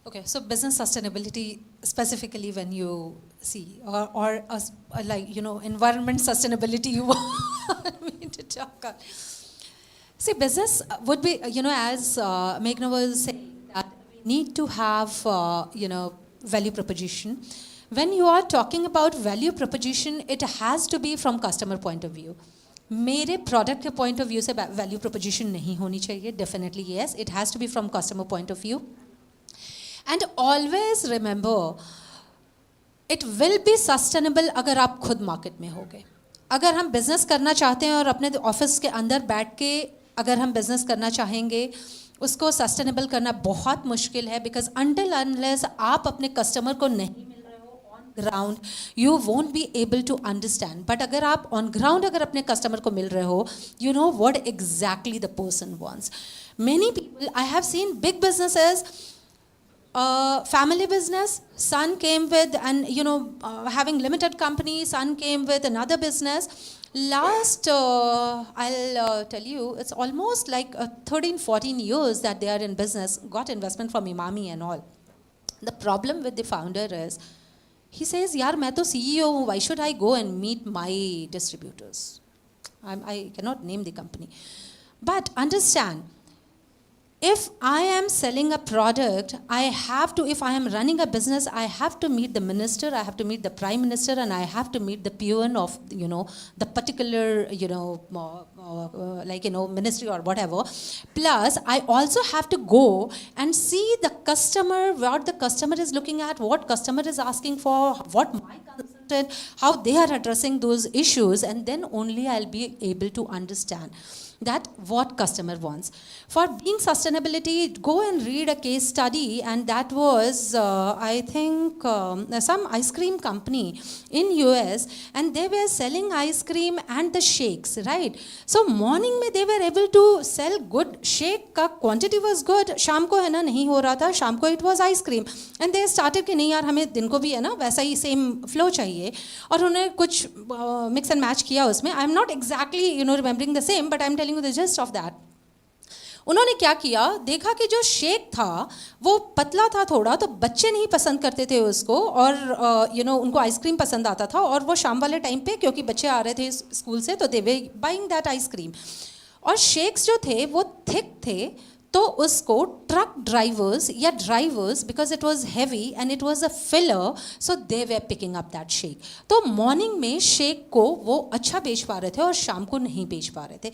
Okay, so business sustainability specifically when you see, or environment sustainability you want me to talk about. See, business would be, as Meghna was saying, that we need to have, value proposition. When you are talking about value proposition, it has to be from customer point of view. मेरे product के point of view से value proposition नहीं होनी चाहिए. Definitely yes, it has to be from customer point of view. And always remember, it will be sustainable अगर आप खुद market में होगे. अगर हम बिज़नेस करना चाहते हैं और अपने ऑफिस के अंदर बैठ के अगर हम बिज़नेस करना चाहेंगे, उसको सस्टेनेबल करना बहुत मुश्किल है, बिकॉज अनटिल अनलेस आप अपने कस्टमर को नहीं मिल रहे हो on ground, you won't be able to understand. But अगर आप ऑन ग्राउंड अगर अपने कस्टमर को मिल रहे हो, you know what exactly the person wants. Many people, I have seen big businesses, family business, son came with, and having limited company, son came with another business. Last, I'll tell you, it's almost like 13-14 years that they are in business, got investment from Imami and all. The problem with the founder is, he says, yaar, main to CEO hu, why should I go and meet my distributors? I cannot name the company. But understand, if I am selling a product, I have to, if I am running a business, I have to meet the minister, I have to meet the prime minister, and I have to meet the peon of, the particular, ministry or whatever. Plus, I also have to go and see the customer, what the customer is looking at, what customer is asking for, what my consultant, how they are addressing those issues, and then only I'll be able to understand that what customer wants. For being sustainability, go and read a case study, and that was, I think, some ice cream company in US, and they were selling ice cream and the shakes, right? So morning में they were able to sell good shake का quantity was good, शाम को है ना नहीं हो रहा था, शाम को it was ice cream, and they started कि नहीं यार हमें दिन को भी है ना वैसा ही same flow चाहिए, और उन्होंने कुछ mix and match किया उसमें. I'm not exactly remembering the same, but I'm telling you the gist of that. उन्होंने क्या किया, देखा कि जो शेक था वो पतला था थोड़ा, तो बच्चे नहीं पसंद करते थे उसको, और उनको आइसक्रीम पसंद आता था, और वो शाम वाले टाइम पे क्योंकि बच्चे आ रहे थे स्कूल से, तो दे वे बाइंग दैट आइसक्रीम. और शेक्स जो थे वो थिक थे, तो उसको ट्रक ड्राइवर्स या drivers, because it was heavy and it was a filler, so they way picking up that shake. तो मॉर्निंग में शेक को वो अच्छा बेच पा रहे थे और शाम को नहीं बेच पा रहे थे.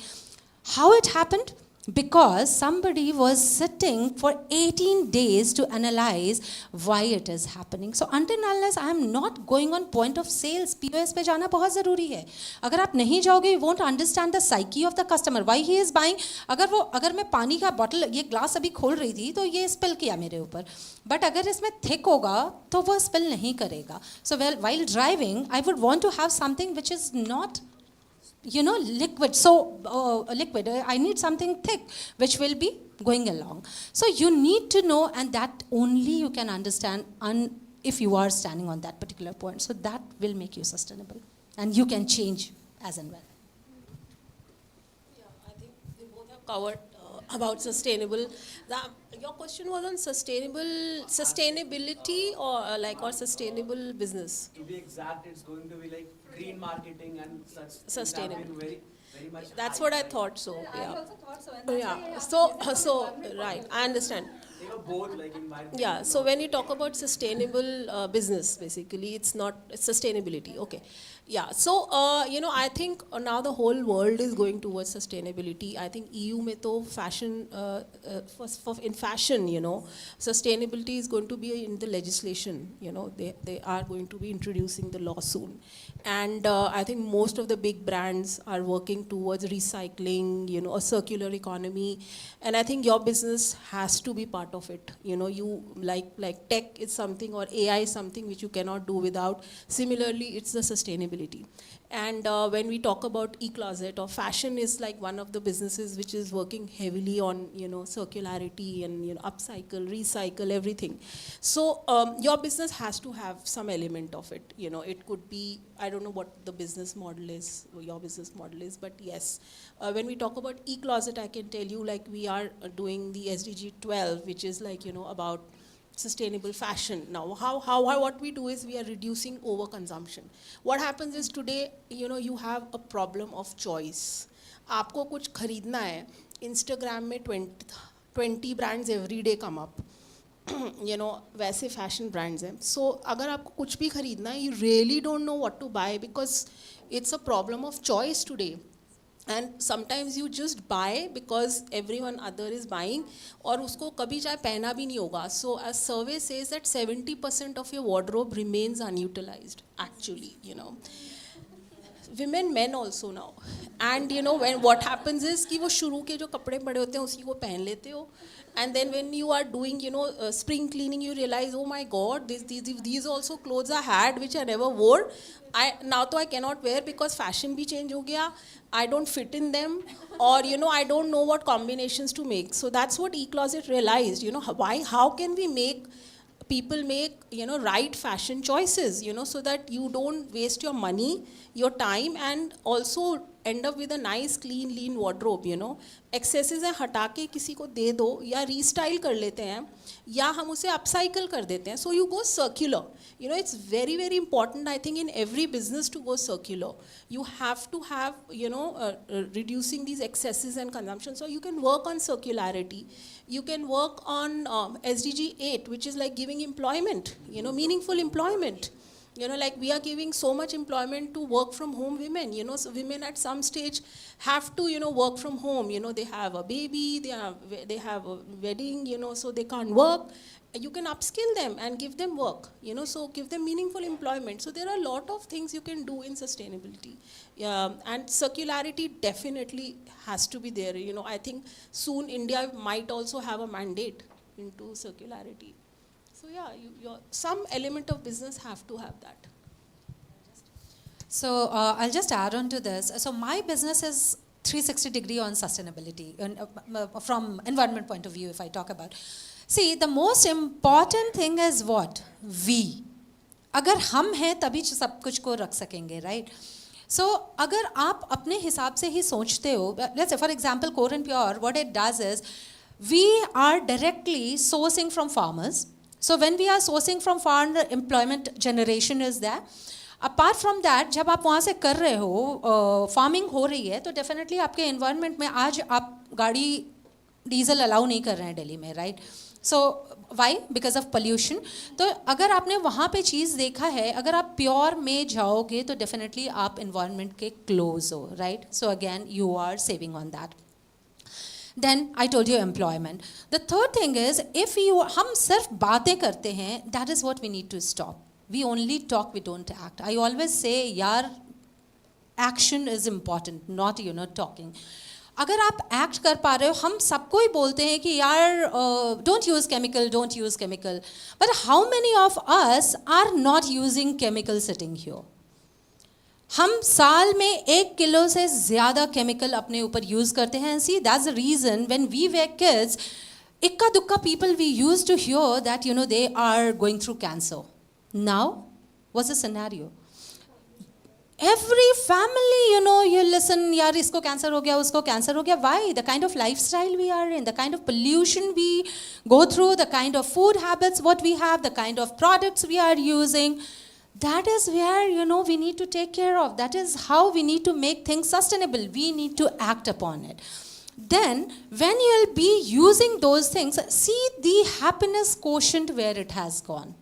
How it happened? Because somebody was sitting for 18 days to analyze why it is happening. So until unless I am not going on point of sales, POS पे जाना बहुत ज़रूरी है. अगर आप नहीं जाओगे, you won't understand the psyche of the customer, why he is buying. अगर मैं पानी का बॉटल, ये ग्लास अभी खोल रही थी तो ये स्पिल किया मेरे ऊपर, बट अगर इसमें थिक होगा तो वो स्पिल नहीं करेगा. So while driving, I would want to have something which is not liquid. So liquid, I need something thick which will be going along. So you need to know, and that only you can understand if you are standing on that particular point. So that will make you sustainable, and you can change as and when. Yeah, I think we both have covered about sustainable. Your question was on sustainability or sustainable business. To be exact, it's going to be like green marketing and such. Sustainable. Very, very much. That's what I thought. So I yeah. also thought so. And Yeah. So right. I understand. They were both like environment. Yeah. So when you talk about sustainable business, basically, it's sustainability. Okay. Yeah. So I think now the whole world is going towards sustainability. I think EU में तो fashion in fashion, sustainability is going to be in the legislation. They are going to be introducing the law soon, and I think most of the big brands are working towards recycling, a circular economy, and I think your business has to be part of it. You like tech is something, or AI is something which you cannot do without. Similarly, it's the sustainability. And when we talk about Ecloset, or fashion is like one of the businesses which is working heavily on circularity and upcycle, recycle, everything. So your business has to have some element of it. It could be, I don't know what the business model is, your business model is, but yes, when we talk about Ecloset, I can tell you like we are doing the SDG 12, which is like about sustainable fashion. Now, what we do is we are reducing overconsumption. What happens is today, you have a problem of choice. आपको कुछ खरीदना है, Instagram में 20 brands every day come up. वैसे fashion brands हैं. So अगर आपको कुछ भी खरीदना है, you really don't know what to buy because it's a problem of choice today. And sometimes you just buy because everyone other is buying, और उसको कभी चाहे पहना भी नहीं होगा. So a survey says that 70% of your wardrobe remains unutilized actually, women men also now, and you know when what happens is कि वो शुरू के जो कपड़े पड़े होते हैं उसी को पहन लेते हो, and then when you are doing spring cleaning you realize, oh my god, these also clothes I had which I never wore, now I cannot wear because fashion भी change हो गया, I don't fit in them, or I don't know what combinations to make. So that's what Ecloset realized, how can we make people make right fashion choices, so that you don't waste your money, your time, and also end up with a nice clean lean wardrobe. Excesses है हटा के किसी को दे दो या restyle कर लेते हैं या हम उसे अपसाइकल कर देते हैं. So you go circular. It's very very important, I think, in every business to go circular. You have to have reducing these excesses and consumption. So you can work on circularity. You can work on SDG 8, which is like giving employment, meaningful employment. Like we are giving so much employment to work from home women, so women at some stage have to, work from home. They have a baby, they have a wedding, so they can't work. You can upskill them and give them work, so give them meaningful employment. So there are a lot of things you can do in sustainability. And circularity definitely has to be there. I think soon India might also have a mandate into circularity. So yeah, some element of business have to have that. So I'll just add on to this. So my business is 360-degree on sustainability, and from environment point of view, if I talk about. See, the most important thing is what? We. अगर हम हैं तभी सब कुछ को रख सकेंगे, right? So अगर आप अपने हिसाब से ही सोचते हो, let's say for example, Core and Pure, what it does is, we are directly sourcing from farmers. So when we are sourcing from farmer, employment generation is there. Apart from that, जब आप वहाँ से कर रहे हो, farming हो रही है, तो definitely आपके environment में आज आप गाड़ी डीजल अलाउ नहीं कर रहे हैं दिल्ली में, right? So why? Because of pollution. तो अगर आपने वहाँ पे चीज़ देखा है, अगर आप प्योर में जाओगे तो definitely आप environment के close हो, right? So again, you are saving on that. Then I told you employment. The third thing is, if हम सिर्फ बातें करते हैं, that is what we need to stop. We only talk, we don't act. I always say, यार, action is important, not talking. अगर आप act कर पा रहे हो, हम सबको ही बोलते हैं कि यार, don't use chemical. But how many of us are not using chemical sitting here? हम साल में 1 किलो से ज़्यादा केमिकल अपने ऊपर यूज़ करते हैं. See, that's the reason when we were kids, ikka dukka people we used to hear that they are going through cancer. Now, what's the scenario? Every family, you listen, yaar isko cancer ho gaya, usko cancer ho gaya. Why? The kind of lifestyle we are in, the kind of pollution we go through, the kind of food habits what we have, the kind of products we are using. That is where, we need to take care of. That is how we need to make things sustainable. We need to act upon it. Then, when you'll be using those things, see the happiness quotient where it has gone.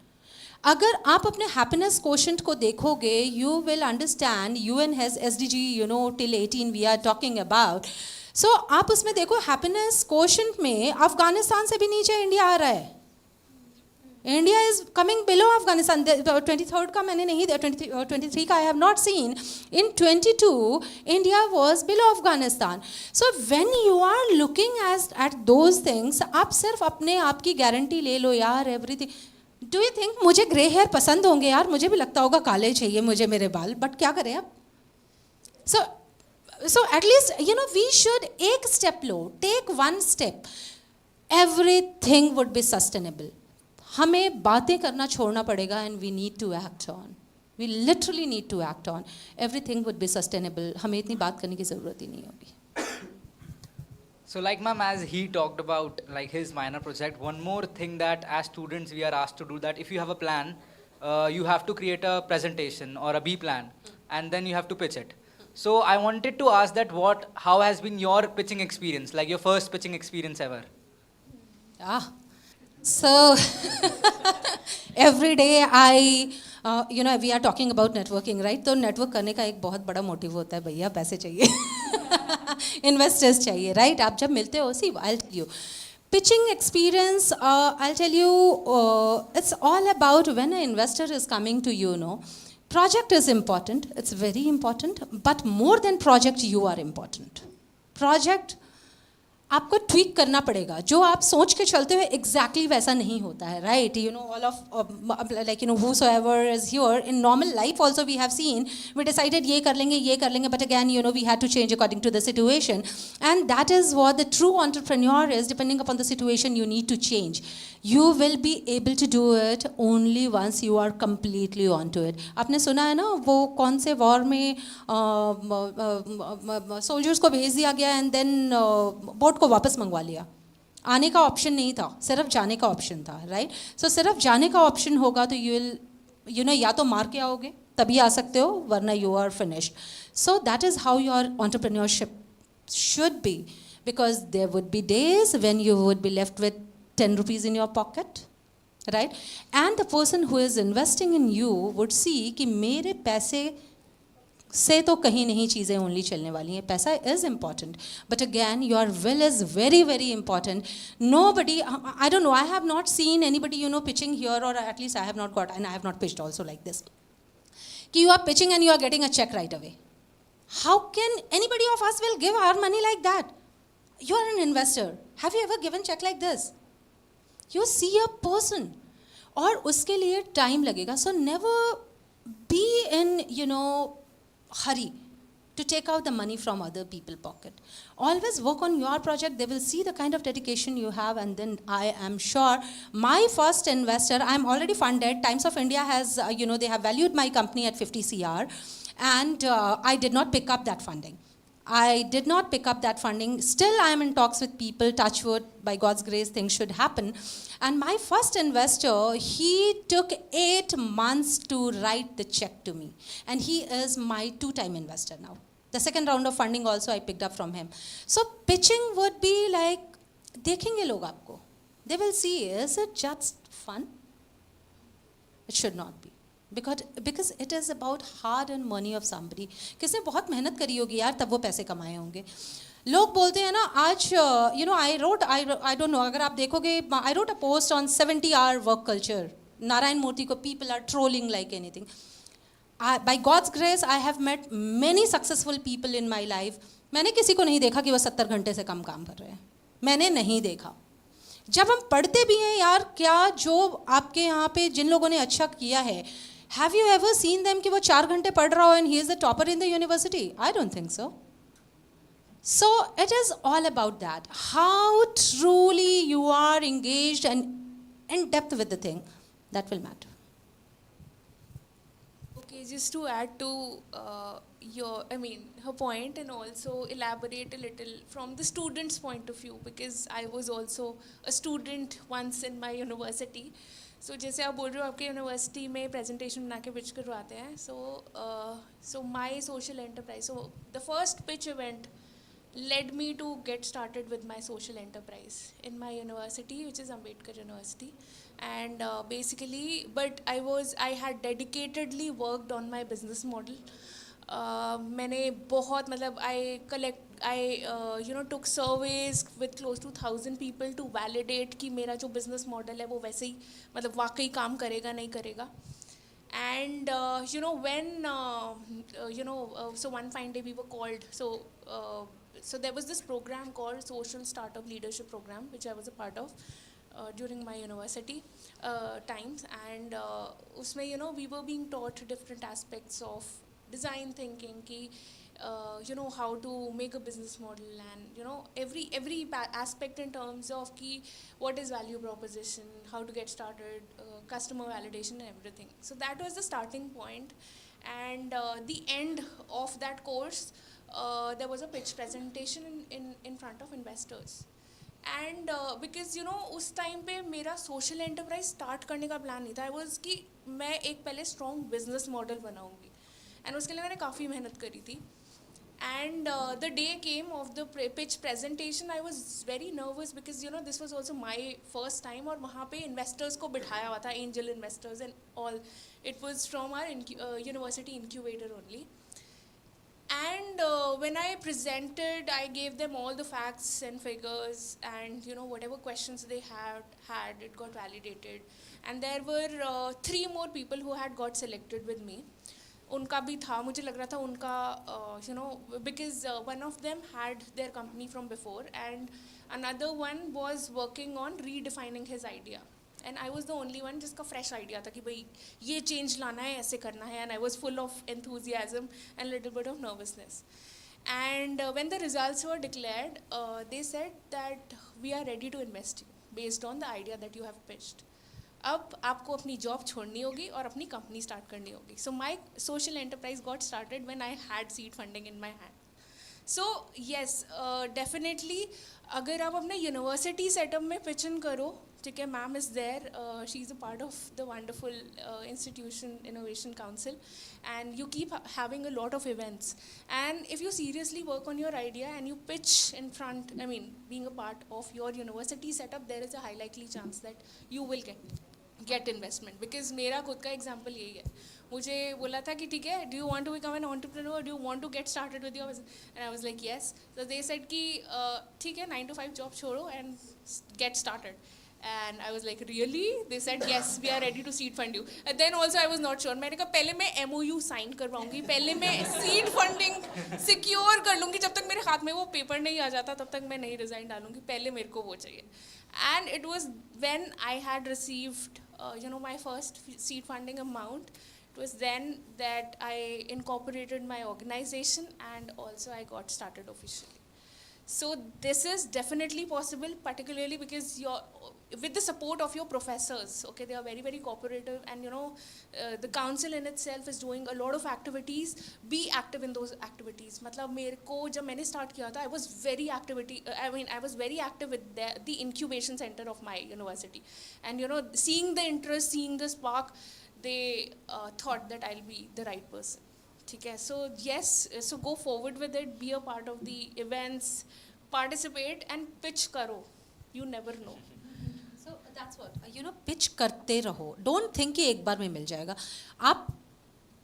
अगर आप अपने happiness quotient को देखोगे, you will understand, UN has SDG, till 18 we are talking about. So, आप उसमें देखो happiness quotient में अफगानिस्तान से भी नीचे इंडिया आ रहा है. India is coming below Afghanistan. 23rd का मैंने नहीं दिया, 23 का I have not seen. In 22, India was below Afghanistan. So when you are looking at those things, आप सिर्फ अपने आप की गारंटी ले लो यार, everything. Do you think मुझे grey hair पसंद होंगे यार? मुझे भी लगता होगा काले चाहिए मुझे मेरे बाल, but क्या करें आप? So at least we should एक step low, take one step. Everything would be sustainable. हमें बातें करना छोड़ना पड़ेगा and we need to act on. We literally need to act on. Everything would be sustainable. हमें इतनी बात करने की ज़रूरत ही नहीं होगी. So like ma'am, as he talked about like his minor project, one more thing that as students we are asked to do, that if you have a plan, you have to create a presentation or a B plan and then you have to pitch it. So I wanted to ask that how has been your pitching experience, like your first pitching experience ever? So every day we are talking about networking, right? तो network करने का एक बहुत बड़ा motive होता है, भैया पैसे चाहिए, investors चाहिए, right? आप जब मिलते हो, see, I'll tell you. Pitching experience, I'll tell you, it's all about when an investor is coming to you, Project is important, it's very important, but more than project, you are important. Project आपको tweak करना पड़ेगा. जो आप सोच के चलते हुए exactly वैसा नहीं होता है, right? You know all of like you no whosoever is here in normal life also we have seen we decided ये कर लेंगे but again you know we had to change according to the situation, and that is what the true entrepreneur is. Depending upon the situation you need to change. You will be able to do it only once you are completely onto it. आपने सुना है ना वो कौन से war में soldiers को भेज दिया गया एंड देन बोट को वापस मंगवा लिया. आने का ऑप्शन नहीं था, सिर्फ जाने का ऑप्शन था, राइट? सो सिर्फ जाने का ऑप्शन होगा तो यू विल यू नो या तो मार के आओगे तभी आ सकते हो, वरना you are finished. So that is how your entrepreneurship should be, because there would be days when you would be left with 10 rupees in your pocket, right? And the person who is investing in you would see कि मेरे पैसे से तो कहीं नहीं चीज़ें only चलने वाली हैं. पैसा is important, but again your will is very very important. Nobody, I don't know, I have not seen anybody you know pitching here, or at least I have not got, and I have not pitched also like this, कि you are pitching and you are getting a check right away. How can anybody of us will give our money like that? You are an investor. Have you ever given check like this? You see a person, और उसके लिए time लगेगा. So never be in you know hurry to take out the money from other people's pocket. Always work on your project. They will see the kind of dedication you have, and then I am sure my first investor, I am already funded. Times of India has you know they have valued my company at 50 CR. And I did not pick up that funding. I did not pick up that funding. Still, I am in talks with people. Touch wood, by God's grace, things should happen. And my first investor, he took 8 months to write the check to me. And he is my 2-time investor now. The second round of funding also I picked up from him. So pitching would be like, देखेंगे लोग आपको. They will see, is it just fun? It should not be. Because it is about hard earned money of somebody. किसने बहुत मेहनत करी होगी यार, तब वो पैसे कमाए होंगे. लोग बोलते हैं ना आज you know I don't know, अगर आप देखोगे I wrote a post on 70-hour work culture. Narayan मूर्ति को people are trolling like anything. By God's grace I have met many successful people in my life. मैंने किसी को नहीं देखा कि वो 70 घंटे से कम काम कर रहे हैं. मैंने नहीं देखा. जब हम पढ़ते भी हैं यार, क्या जो आपके यहाँ पे जिन लोगों ने अच्छा किया है, have you ever seen them कि वो 4 घंटे पढ़ रहा हो and he is the topper in the university? I don't think so. So it is all about that. How truly you are engaged and in depth with the thing, that will matter. Okay, just to add to her point, and also elaborate a little from the student's point of view, because I was also a student once in my university. So जैसे आप बोल रहे हो आपके university में presentation बना के pitch करवाते हैं. So my social enterprise. So the first pitch event led me to get started with my social enterprise in my university, which is Ambedkar University. And basically, but I had dedicatedly worked on my business model. मैंने बहुत मतलब I took surveys with close to 1,000 people to validate कि मेरा जो business model है वो वैसे ही मतलब वाकई काम करेगा नहीं करेगा. And so one fine day we were called. So there was this program called Social Startup Leadership Program, which I was a part of during my university times. And उसमें we were being taught different aspects of design thinking, ki how to make a business model, and every aspect in terms of ki what is value proposition, how to get started, customer validation and everything. So that was the starting point. And the end of that course, there was a pitch presentation in front of investors. And because उस time पे मेरा social enterprise start करने का plan नहीं था. I was कि मैं एक पहले strong business model बनाऊंगी. And उसके लिए मैंने काफ़ी मेहनत करी थी. And the day came of the pitch presentation, I was very nervous because this was also my first time. और वहाँ पे investors को बिठाया हुआ था, angel investors and all. It was from our university incubator only. And when I presented, I gave them all the facts and figures, and whatever questions they had, it got validated. And there were 3 more people who had got selected with me. उनका भी था, मुझे लग रहा था उनका because one of them had their company from before and another one was working on redefining his idea and I was the only one जिसका fresh idea था कि भाई ये change लाना है, ऐसे करना है, and I was full of enthusiasm and little bit of nervousness. And when the results were declared, they said that we are ready to invest you based on the idea that you have pitched. अब आपको अपनी job छोड़नी होगी और अपनी company start करनी होगी. So my social enterprise got started when I had seed funding in my hand. So yes definitely अगर आप अपने यूनिवर्सिटी सेटअप में पिच इन करो, ठीक है, ma'am is there, she is a part of the wonderful institution innovation council and you keep having a lot of events, and if you seriously work on your idea and you pitch in front, I mean being a part of your university setup, there is a high likely chance that you will get investment. Because मेरा खुद का example यही है, मुझे बोला था कि ठीक है, do you want to become an entrepreneur, do you want to get started with your business, and I was like yes. So they said कि ठीक है 9 to 5 job छोड़ो and get started. And I was like really? They said yes, we are ready to seed fund you. And then also I was not sure. मैंने कहा पहले मैं MOU sign करवाऊंगी, पहले मैं seed funding secure कर लूँगी, जब तक मेरे हाथ में वो पेपर नहीं आ जाता तब तक मैं नहीं resign डालूँगी, पहले मेरे को वो चाहिए. And it was when I had received my first seed funding amount. It was then that I incorporated my organization and also I got started officially. So this is definitely possible, particularly because with the support of your professors, okay, they are very very cooperative, and the council in itself is doing a lot of activities. Be active in those activities. मतलब मेरे को जब मैंने start किया था, I was very very active with the incubation center of my university, and seeing the interest, seeing the spark, they thought that I'll be the right person. ठीक है, so yes, so go forward with it, be a part of the events, participate and pitch करो, you never know. So that's what pitch करते रहो, don't think कि एक बार में मिल जाएगा. आप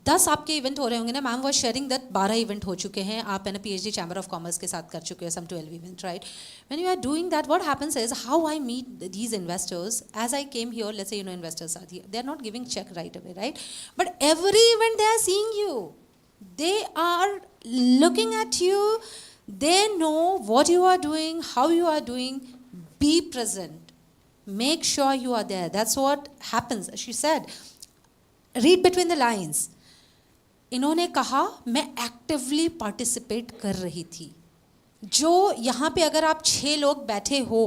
10 आपके इवेंट हो रहे होंगे ना, ma'am was sharing that 12 event हो चुके हैं, आप है ना PhD चैम्बर ऑफ कॉमर्स के साथ कर चुके हो some 12 event, right. When you are doing that, what happens is how I meet these investors. As I came here, let's say investors are here, they are not giving cheque right away, right, but every event they are seeing you. They are looking at you, they know what you are doing, how you are doing. Be present, make sure you are there. That's what happens. She said, read between the lines. इन्होंने कहा मैं actively participate कर रही थी. जो यहाँ पे अगर आप 6 लोग बैठे हो,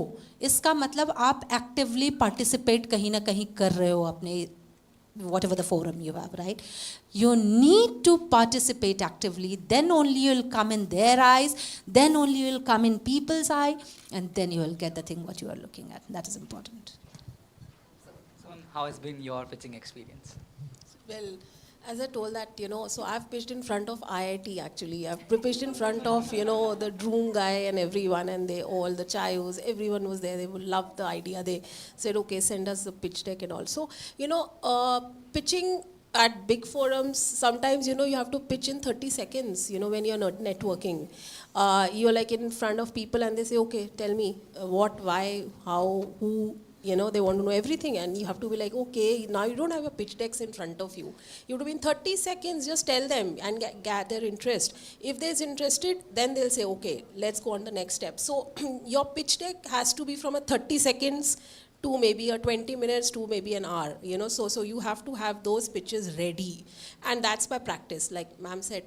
इसका मतलब आप एक्टिवली पार्टिसिपेट कहीं ना कहीं कर रहे हो अपने whatever the forum you have, right? You need to participate actively, then only you'll come in their eyes, then only you'll come in people's eye, and then you will get the thing what you are looking at. That is important. So, how has been your pitching experience? Well, as I told that, so I've pitched in front of IIT actually. I've pitched in front of, the Droom guy and everyone, and they all, the Chayos, everyone was there. They would love the idea. They said, okay, send us the pitch deck and all. So, pitching at big forums, sometimes, you have to pitch in 30 seconds, when you're not networking. You're like in front of people and they say, okay, tell me what, why, how, who. They want to know everything, and you have to be like, okay, now you don't have a pitch decks in front of you. You have to be in 30 seconds, just tell them and gather interest. If they're interested, then they'll say, okay, let's go on the next step. So your pitch deck has to be from a 30 seconds to maybe a 20 minutes to maybe an hour, so you have to have those pitches ready, and that's by practice. Like ma'am said,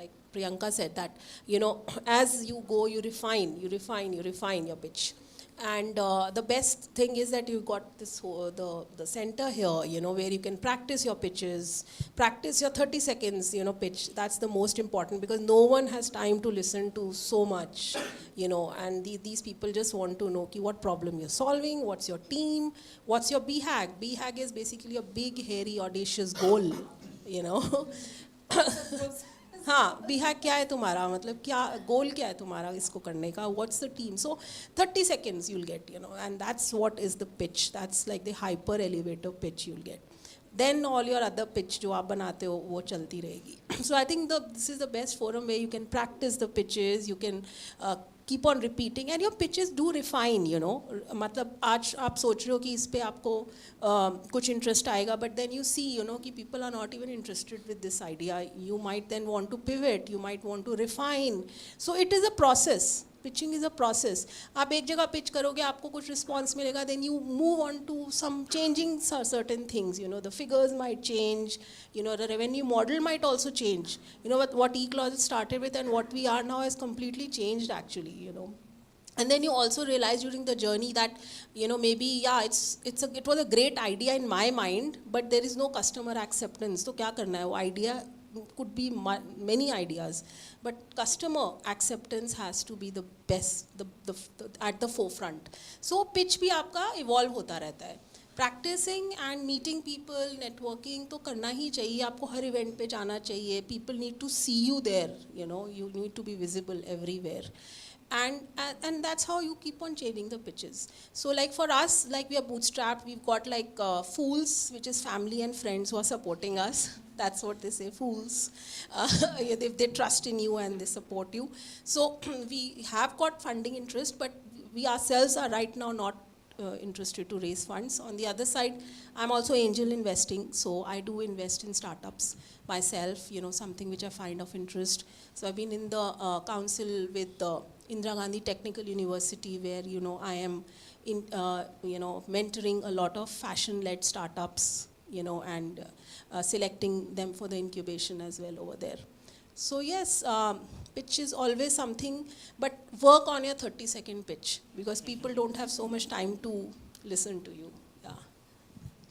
like Priyanka said that, as you go, you refine your pitch. And the best thing is that you've got this the center here, where you can practice your pitches, practice your 30 seconds, pitch. That's the most important, because no one has time to listen to so much, and these people just want to know what problem you're solving, what's your team, what's your BHAG. BHAG is basically a big, hairy, audacious goal, हाँ, बीहैक क्या है तुम्हारा, मतलब क्या गोल क्या है तुम्हारा इसको करने का, what's the team. So 30 seconds you'll get, and that's what is the pitch. That's like the hyper elevator pitch you'll get. then all your other pitch जो आप बनाते हो वो चलती रहेगी. So I think this is the best forum where you can practice the pitches, you can keep on repeating and your pitches do refine, you know. मतलब आज आप सोच रहे हो कि इस पे आपको कुछ interest आएगा, but then you see, you know, कि people are not even interested with this idea. You might then want to pivot, you might want to refine. So it is a process. Pitching is a process. आप एक जगह pitch करोगे, आपको कुछ response मिलेगा, then you move on to some changing certain things. You know, the figures might change. You know, the revenue model might also change. You know, what Ecloset started with and what we are now has completely changed actually. You know, and then you also realize during the journey that, you know, maybe yeah, it was a great idea in my mind, but there is no customer acceptance. So क्या करना है? वो idea could be many ideas, but customer acceptance has to be the best, at the forefront. So pitch भी आपका evolve होता रहता है. Practicing and meeting people, networking तो करना ही चाहिए. आपको हर event पे जाना चाहिए. People need to see you there. You know, you need to be visible everywhere. And that's how you keep on changing the pitches. So like for us, like we are bootstrapped, we've got like fools, which is family and friends who are supporting us. That's what they say, fools. They trust in you and they support you. So we have got funding interest, but we ourselves are right now not interested to raise funds. On the other side, I'm also angel investing, so I do invest in startups myself, you know, something which I find of interest. So I've been in the council with Indira Gandhi Technical University, where, you know, I am in, you know, mentoring a lot of fashion-led startups, you know, and selecting them for the incubation as well over there. So yes, pitch is always something, but work on your 30-second pitch, because people don't have so much time to listen to you. Yeah.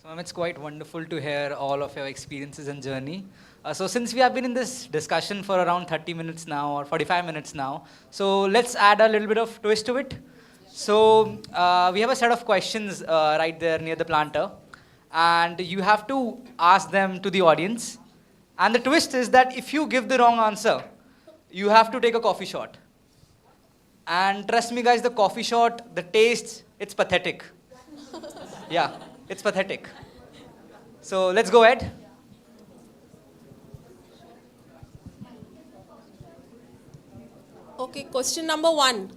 So ma'am, it's quite wonderful to hear all of your experiences and journey. So since we have been in this discussion for around 30 minutes now, or 45 minutes now, so let's add a little bit of twist to it. So we have a set of questions right there near the planter, and you have to ask them to the audience. And the twist is that if you give the wrong answer, you have to take a coffee shot. And trust me guys, the coffee shot, the taste, it's pathetic. Yeah, it's pathetic. So let's go ahead. Okay, question number 1.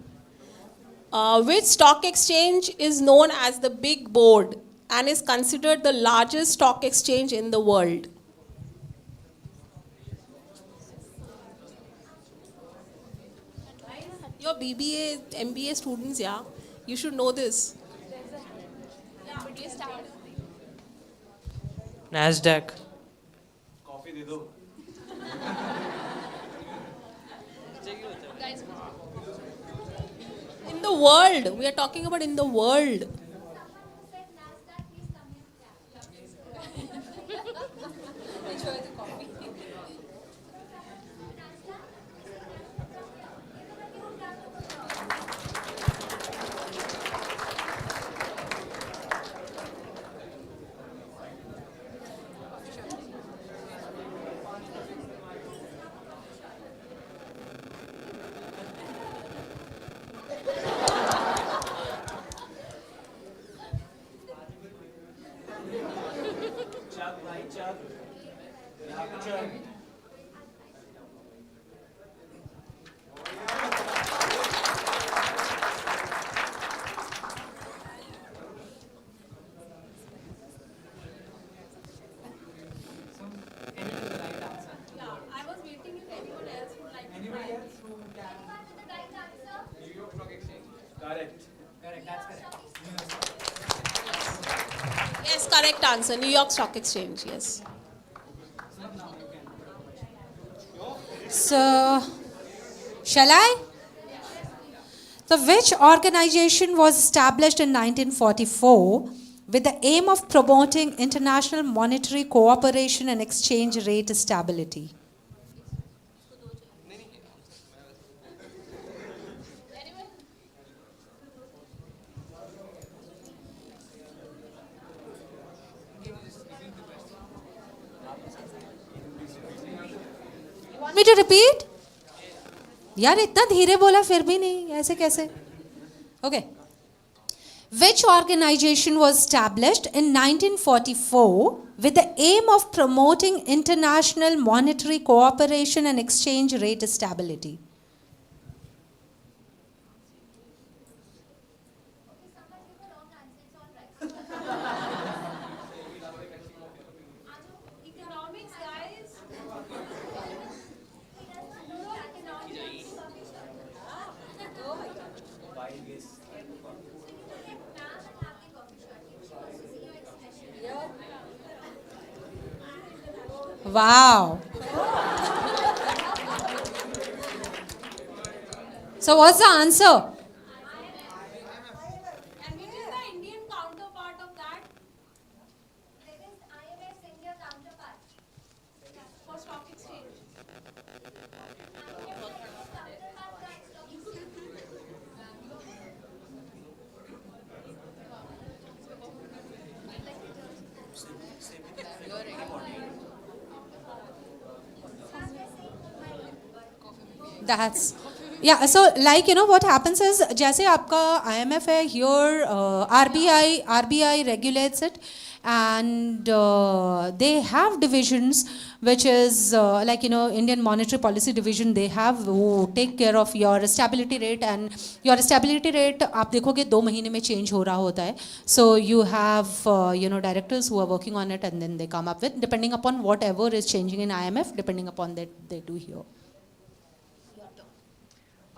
Which stock exchange is known as the Big Board and is considered the largest stock exchange in the world? Your BBA, MBA students, yeah, you should know this. NASDAQ. In the world, we are talking about in the world. Yes, correct answer. New York Stock Exchange, yes. So, shall I? So, which organization was established in 1944 with the aim of promoting international monetary cooperation and exchange rate stability? Me to repeat? यार इतना धीरे बोला फिर भी नहीं ऐसे कैसे? Okay. Which organization was established in 1944 with the aim of promoting international monetary cooperation and exchange rate stability? Economics, guys. Wow. So what's the answer? And which is the Indian counterpart of that? For stock exchange. That's yeah. So like what happens is जैसे आपका IMF है here RBI regulates it and they have divisions which is like Indian Monetary Policy Division they have who take care of your stability rate and your stability rate आप देखोगे 2 महीने में change हो रहा होता है. So you have directors who are working on it and then they come up with depending upon whatever is changing in IMF depending upon that they do here.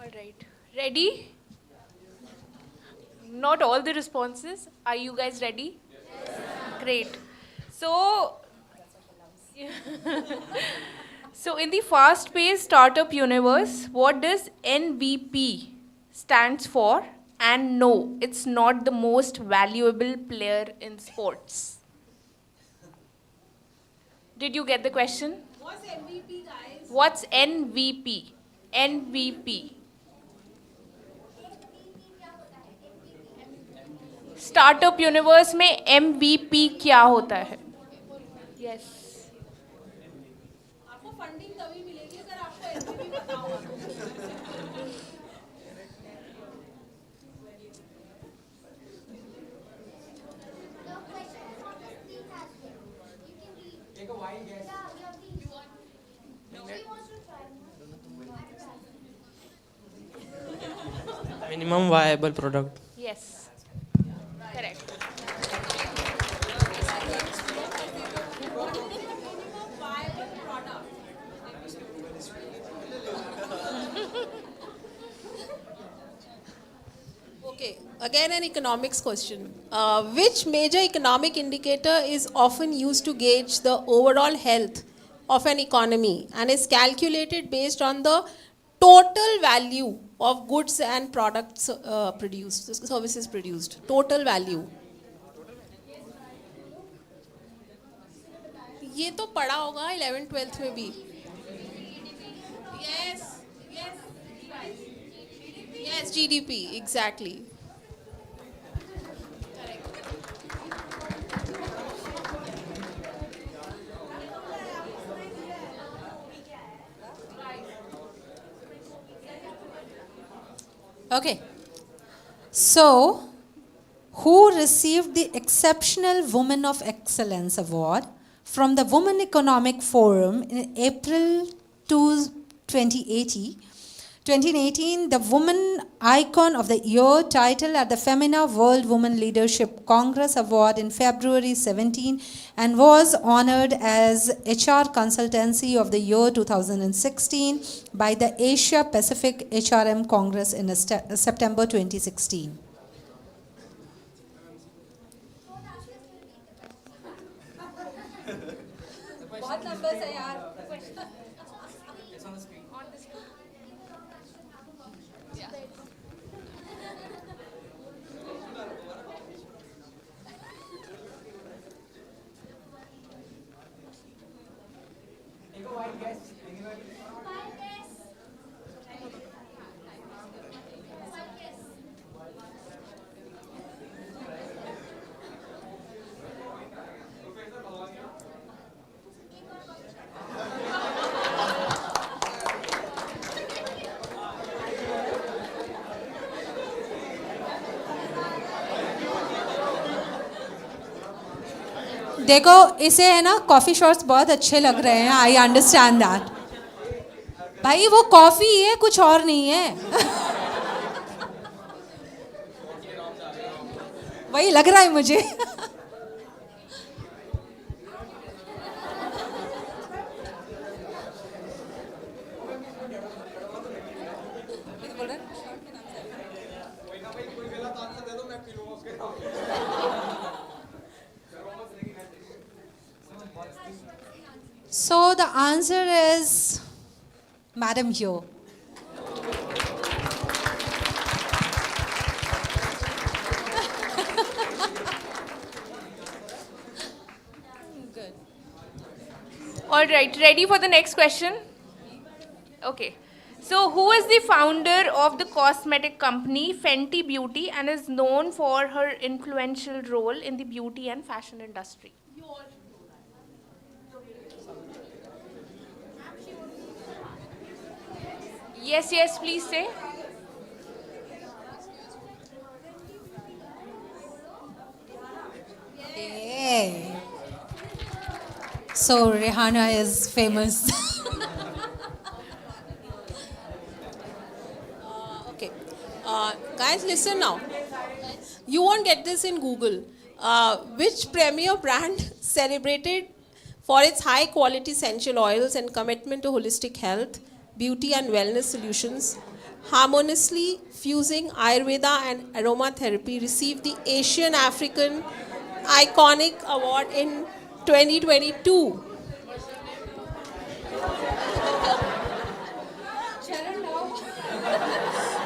All right. Ready? Not all the responses. Are you guys ready? Yes. Great. So, so in the fast-paced startup universe, what does NVP stands for? And no, it's not the most valuable player in sports. Did you get the question? What's MVP, guys? What's NVP? NVP. Startup universe में MVP क्या होता है? Yes आपको funding तभी मिलेगी अगर आपको MVP पता होगा. Minimum viable product. Yes correct Okay, again an economics question. Which major economic indicator is often used to gauge the overall health of an economy and is calculated based on the total value of goods and products produced, services produced? Total value. ये तो पढ़ा होगा 11th 12th में भी. Yes, GDP, exactly. Okay. So, who received the Exceptional Woman of Excellence Award from the Women Economic Forum in April 2018, the Woman Icon of the Year title at the Femina World Women Leadership Congress Award in February 17 and was honored as HR Consultancy of the Year 2016 by the Asia Pacific HRM Congress in September 2016. बहुत numbers है यार. देखो इसे है ना coffee shots बहुत अच्छे लग रहे हैं, आई अंडरस्टैंड दैट. भाई वो कॉफ़ी है, कुछ और नहीं है. वही लग रहा है मुझे. So the answer is Madam here. All right, ready for the next question? Okay. So, who is the founder of the cosmetic company Fenty Beauty and is known for her influential role in the beauty and fashion industry? Yes, please say. Hey. So Rihanna is famous. Okay. Guys, listen now. You won't get this in Google. Which premier brand celebrated for its high quality essential oils and commitment to holistic health, beauty and wellness solutions, harmoniously fusing Ayurveda and aromatherapy, received the Asian African Iconic Award in 2022?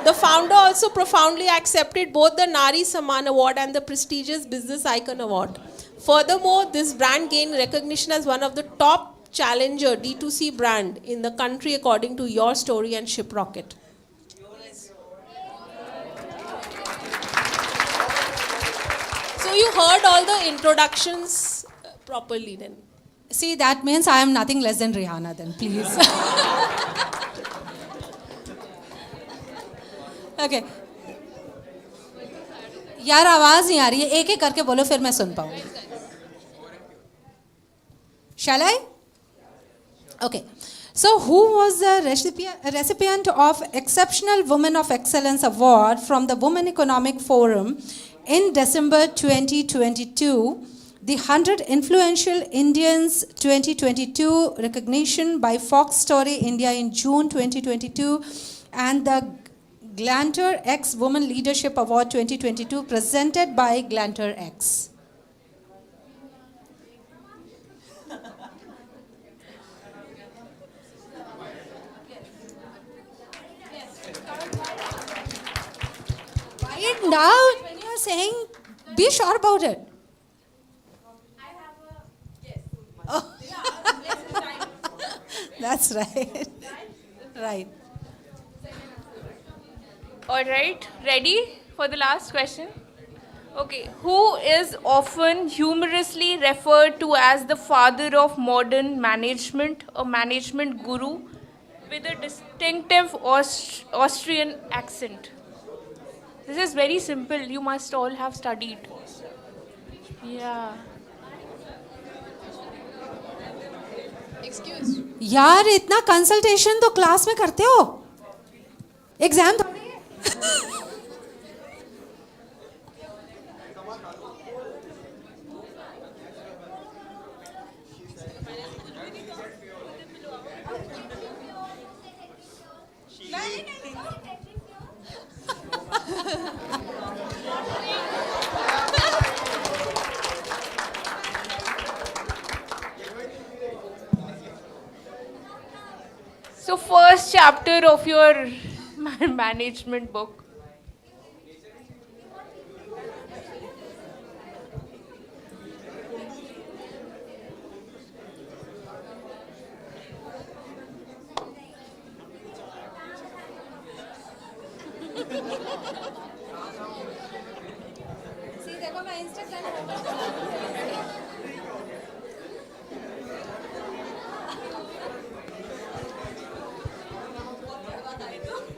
The founder also profoundly accepted both the Nari Samman Award and the prestigious Business Icon Award. Furthermore, this brand gained recognition as one of the top challenger D2C brand in the country according to Your Story and Shiprocket. So you heard all the introductions properly then. See, that means I am nothing less than Rihanna then, please. Okay. यार आवाज नहीं आ रही है, एक एक करके बोलो फिर मैं सुन पाऊंगी. Shall I? Okay. So who was the recipient of Exceptional Woman of Excellence Award from the Women Economic Forum in December 2022? The 100 Influential Indians 2022 recognition by Fox Story India in June 2022 and the Glanter X Women Leadership Award 2022 presented by Glanter X. Write it down when you are saying, be sure about it. Oh. That's right. Right. All right, ready for the last question? Okay, who is often humorously referred to as the father of modern management, a management guru with a distinctive Austrian accent? This is very simple, you must all have studied. Yeah. Excuse. यार इतना consultation तो class में करते हो, exam थोड़ी है. So first chapter of your management book.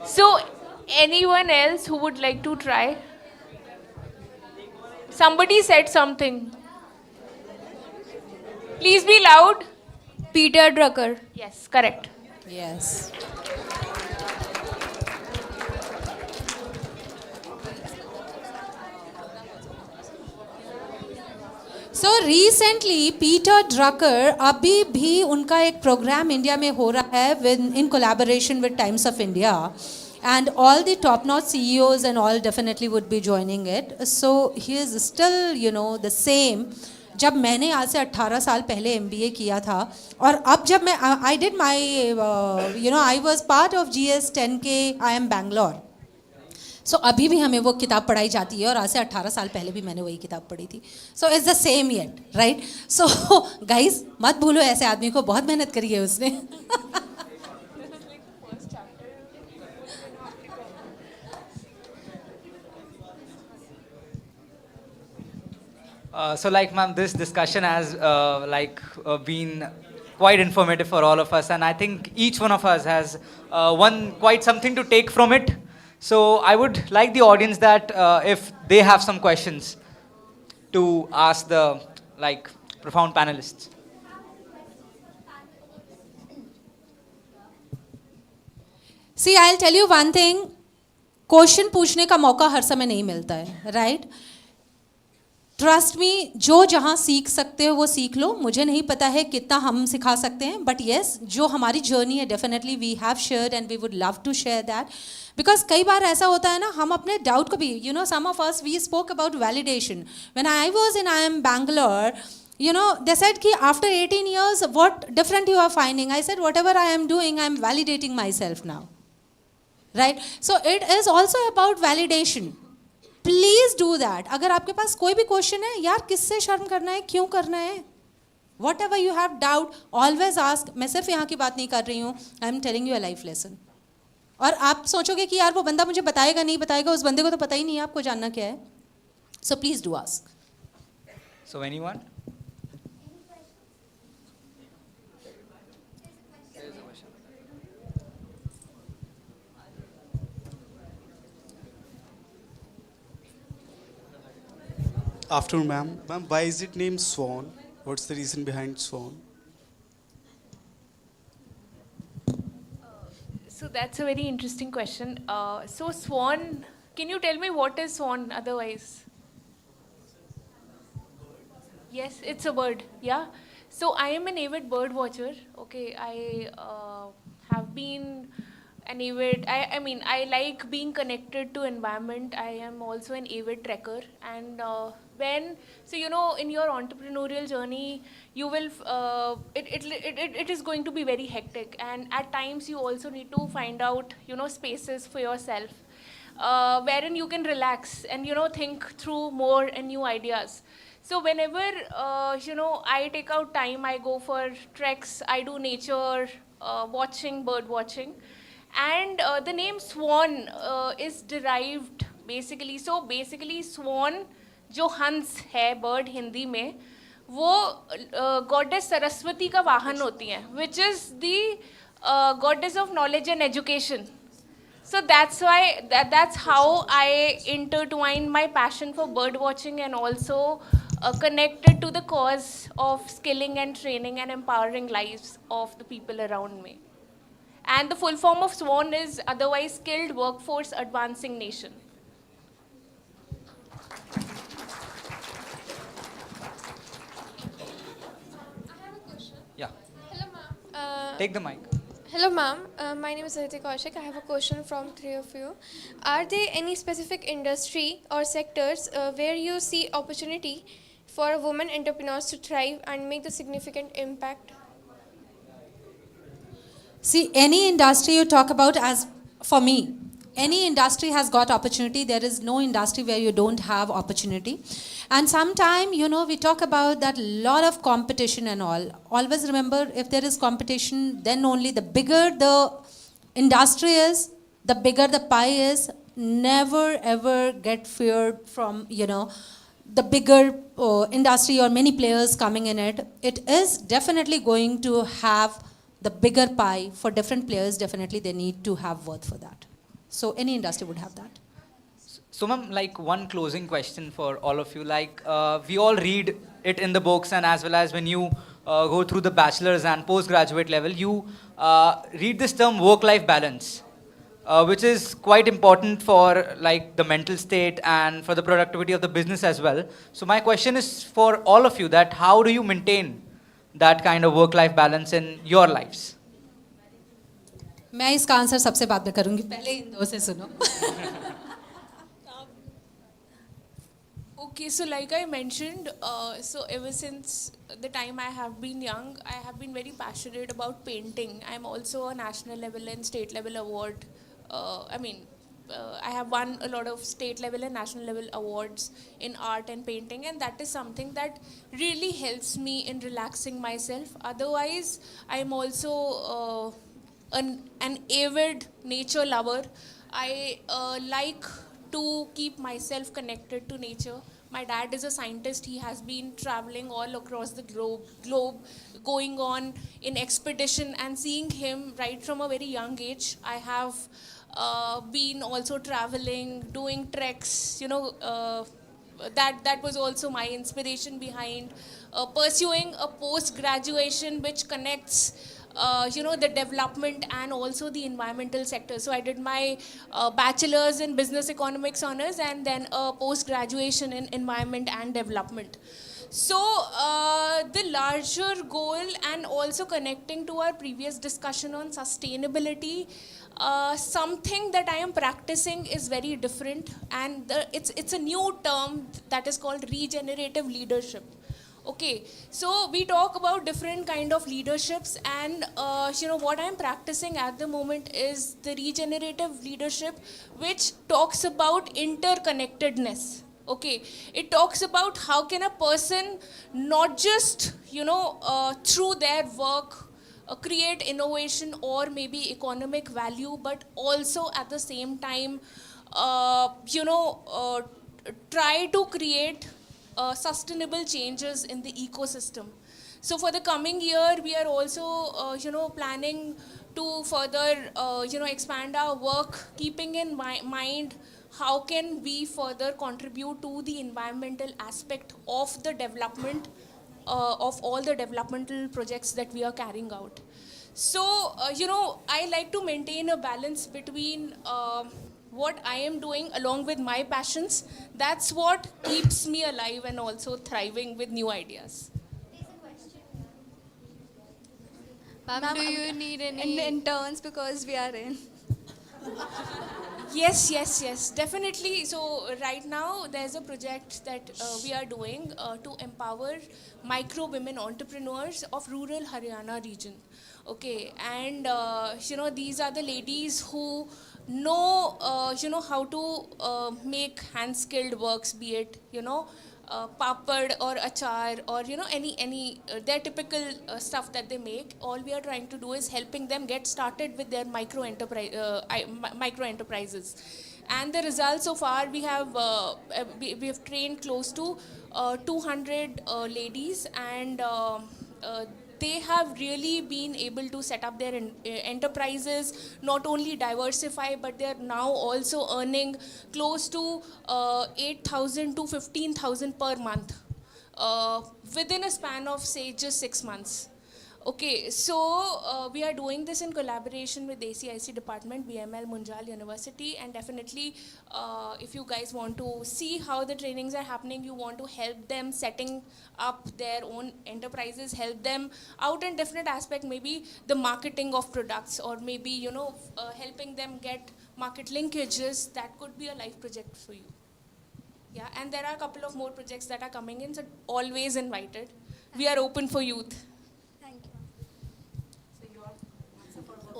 So, anyone else who would like to try? Somebody said something. Please be loud. Peter Drucker. Yes, correct. Yes. So recently, Peter Drucker, अभी भी उनका एक programme India में हो रहा है in collaboration with Times of India, and all the top-notch CEOs and all definitely would be joining it. So he is still, the same. जब मैंने आज से 18 साल पहले MBA किया था और अब जब मैं I did my, I was part of GS 10K IIM Bangalore. सो अभी भी हमें वो किताब पढ़ाई जाती है और आज से 18 साल पहले भी मैंने वही किताब पढ़ी थी. So it's the same yet, right? So guys, मत भूलो ऐसे आदमी को, बहुत मेहनत करी है उसने. So like ma'am, this discussion has been quite informative for all of us, and I think each one of us has quite something to take from it. So I would like the audience that if they have some questions to ask the profound panelists. See, I'll tell you one thing. Question पूछने का मौका हर समय नहीं मिलता है, right? Trust me, जो जहाँ सीख सकते हो वो सीख लो. मुझे नहीं पता है कितना हम सिखा सकते हैं, बट येस, जो हमारी जर्नी है definitely we have shared and we would love to share that. Because कई बार ऐसा होता है ना, हम अपने डाउट को भी, some of us we spoke about validation. When I was in IIM Bangalore, they said कि after 18 years, what different you are finding? I said, whatever I am doing, I am validating myself now. Right? So it is also about validation. Please do that. अगर आपके पास कोई भी question है, यार किससे शर्म करना है, क्यों करना है, what ever you have doubt, always ask. मैं सिर्फ यहाँ की बात नहीं कर रही हूँ, I am telling you a life lesson. और आप सोचोगे कि यार वो बंदा मुझे बताएगा नहीं बताएगा, उस बंदे को तो पता ही नहीं है आपको जानना क्या है. So please do ask. So anyone? Afternoon, ma'am. Ma'am, why is it named Swan? What's the reason behind Swan? So that's a very interesting question. So Swan, can you tell me what is Swan otherwise? Yes, it's a bird, yeah. So I am an avid bird watcher. Okay, I have been an avid, I like being connected to environment. I am also an avid trekker. And in your entrepreneurial journey, you will, it is going to be very hectic. And at times you also need to find out, spaces for yourself, wherein you can relax and, think through more and new ideas. So whenever, I take out time, I go for treks, I do nature watching, bird watching. And the name Swan is derived basically. So basically Swan, जो हंस है bird Hindi में, वो goddess Saraswati का वाहन होती हैं, which is the goddess of knowledge and education. So that's why, that's how I intertwine my passion for bird watching and also connected to the cause of skilling and training and empowering lives of the people around me. And the full form of SWAN is otherwise Skilled Workforce Advancing Nation. Yeah. Hello, ma'am. Take the mic. Hello, ma'am. My name is Aditi Kaushik. I have a question from three of you. Are there any specific industry or sectors where you see opportunity for women entrepreneurs to thrive and make the significant impact? See, any industry you talk about, as for me, any industry has got opportunity. There is no industry where you don't have opportunity. And sometime, we talk about that lot of competition and all. Always remember, if there is competition, then only the bigger the industry is, the bigger the pie is. Never ever get feared from, the bigger industry or many players coming in it. It is definitely going to have the bigger pie. For different players, definitely they need to have worth for that. So any industry would have that. So ma'am, one closing question for all of you. We all read it in the books, and as well as when you go through the bachelor's and postgraduate level, you read this term work-life balance, which is quite important for like the mental state and for the productivity of the business as well. So my question is for all of you that how do you maintain that kind of work-life balance in your lives? मैं इसका answer सबसे बाद में करूंगी, पहले इन दो से सुनो. Okay, so like I mentioned, so ever since the time I have been young, I have been very passionate about painting. I'm also a national level and state level award. I have won a lot of state level and national level awards in art and painting, and that is something that really helps me in relaxing myself. Otherwise, I'm also an avid nature lover. I like to keep myself connected to nature. My dad is a scientist. He has been traveling all across the globe, going on in expedition, and seeing him right from a very young age. I have been also traveling, doing treks, that was also my inspiration behind pursuing a post-graduation which connects the development and also the environmental sector. So I did my bachelor's in business economics honors and then a post-graduation in environment and development. So the larger goal, and also connecting to our previous discussion on sustainability, something that I am practicing is very different, and it's a new term that is called regenerative leadership. Okay, so we talk about different kind of leaderships, and what I'm practicing at the moment is the regenerative leadership, which talks about interconnectedness. Okay, it talks about how can a person not just through their work create innovation or maybe economic value, but also at the same time try to create sustainable changes in the ecosystem. So for the coming year, we are also planning to further expand our work, keeping in mind how can we further contribute to the environmental aspect of the development of all the developmental projects that we are carrying out. So I like to maintain a balance between what I am doing along with my passions. That's what keeps me alive and also thriving with new ideas. Ma'am, do you need any interns because we are in? Yes, definitely. So right now there's a project that we are doing to empower micro women entrepreneurs of rural Haryana region. Okay, and these are the ladies who know how to make hand skilled works, be it papad or achar or any their typical stuff that they make. All we are trying to do is helping them get started with their micro enterprises. And the results so far, we have trained close to 200 ladies, and they have really been able to set up their enterprises, not only diversify, but they are now also earning close to 8,000 to 15,000 per month within a span of, say, just 6 months. Okay, so we are doing this in collaboration with ACIC department, BML Munjal University, and definitely if you guys want to see how the trainings are happening, you want to help them setting up their own enterprises, help them out in different aspect, maybe the marketing of products, or maybe helping them get market linkages. That could be a life project for you. Yeah, and there are a couple of more projects that are coming in, so always invited. We are open for youth.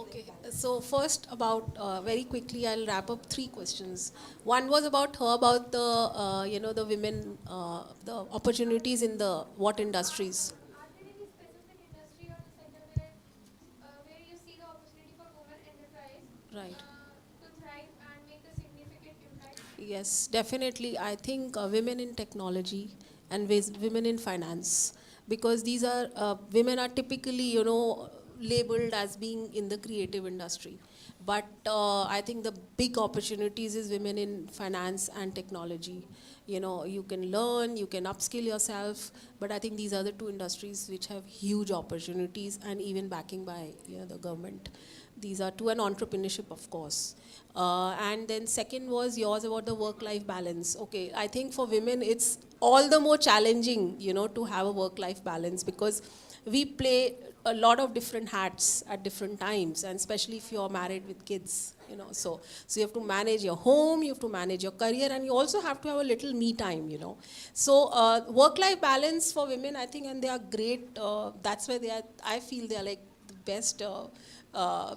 Okay, so first about, very quickly, I'll wrap up 3 questions. One was about her, about the, the women, the opportunities in the what industries? Are there any specific industry or the sector where you see the opportunity for women enterprise Right. to thrive and make a significant impact? Yes, definitely. I think women in technology and women in finance, because these are women are typically, labeled as being in the creative industry. But I think the big opportunities is women in finance and technology. You know, you can learn, you can upskill yourself, but I think these are the two industries which have huge opportunities and even backing by the government. These are two, and entrepreneurship, of course. And then second was yours about the work-life balance. Okay, I think for women it's all the more challenging, to have a work-life balance, because we play a lot of different hats at different times, and especially if you're married with kids, so you have to manage your home, you have to manage your career, and you also have to have a little me time, So work-life balance for women, I think, and they are great. That's why I feel they are like the best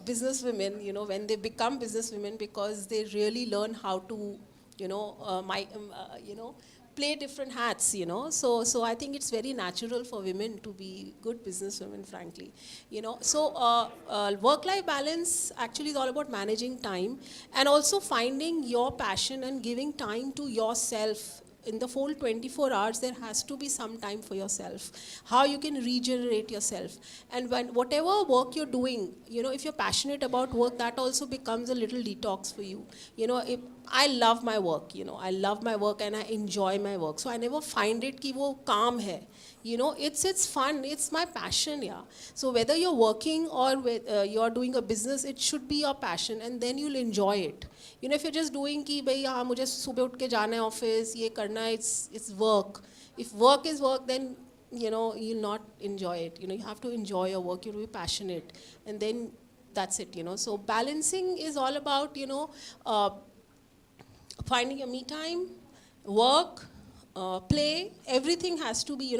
business women, when they become business women, because they really learn how to, play different hats, So I think it's very natural for women to be good business women, frankly, So work-life balance actually is all about managing time and also finding your passion and giving time to yourself. In the whole 24 hours, there has to be some time for yourself. How you can regenerate yourself. And when whatever work you're doing, if you're passionate about work, that also becomes a little detox for you. If I love my work, I love my work and I enjoy my work. So I never find it ki wo kaam hai. It's fun, it's my passion, yeah. So whether you're working or you're doing a business, it should be your passion, and then you'll enjoy it. If you're just doing ki bhai haan mujhe subah uth ke jana hai office, ye karna hai, it's work. If work is work, then you'll not enjoy it. You have to enjoy your work, you have to be passionate, and then that's it. So balancing is all about finding your me time, work, play. Everything has to be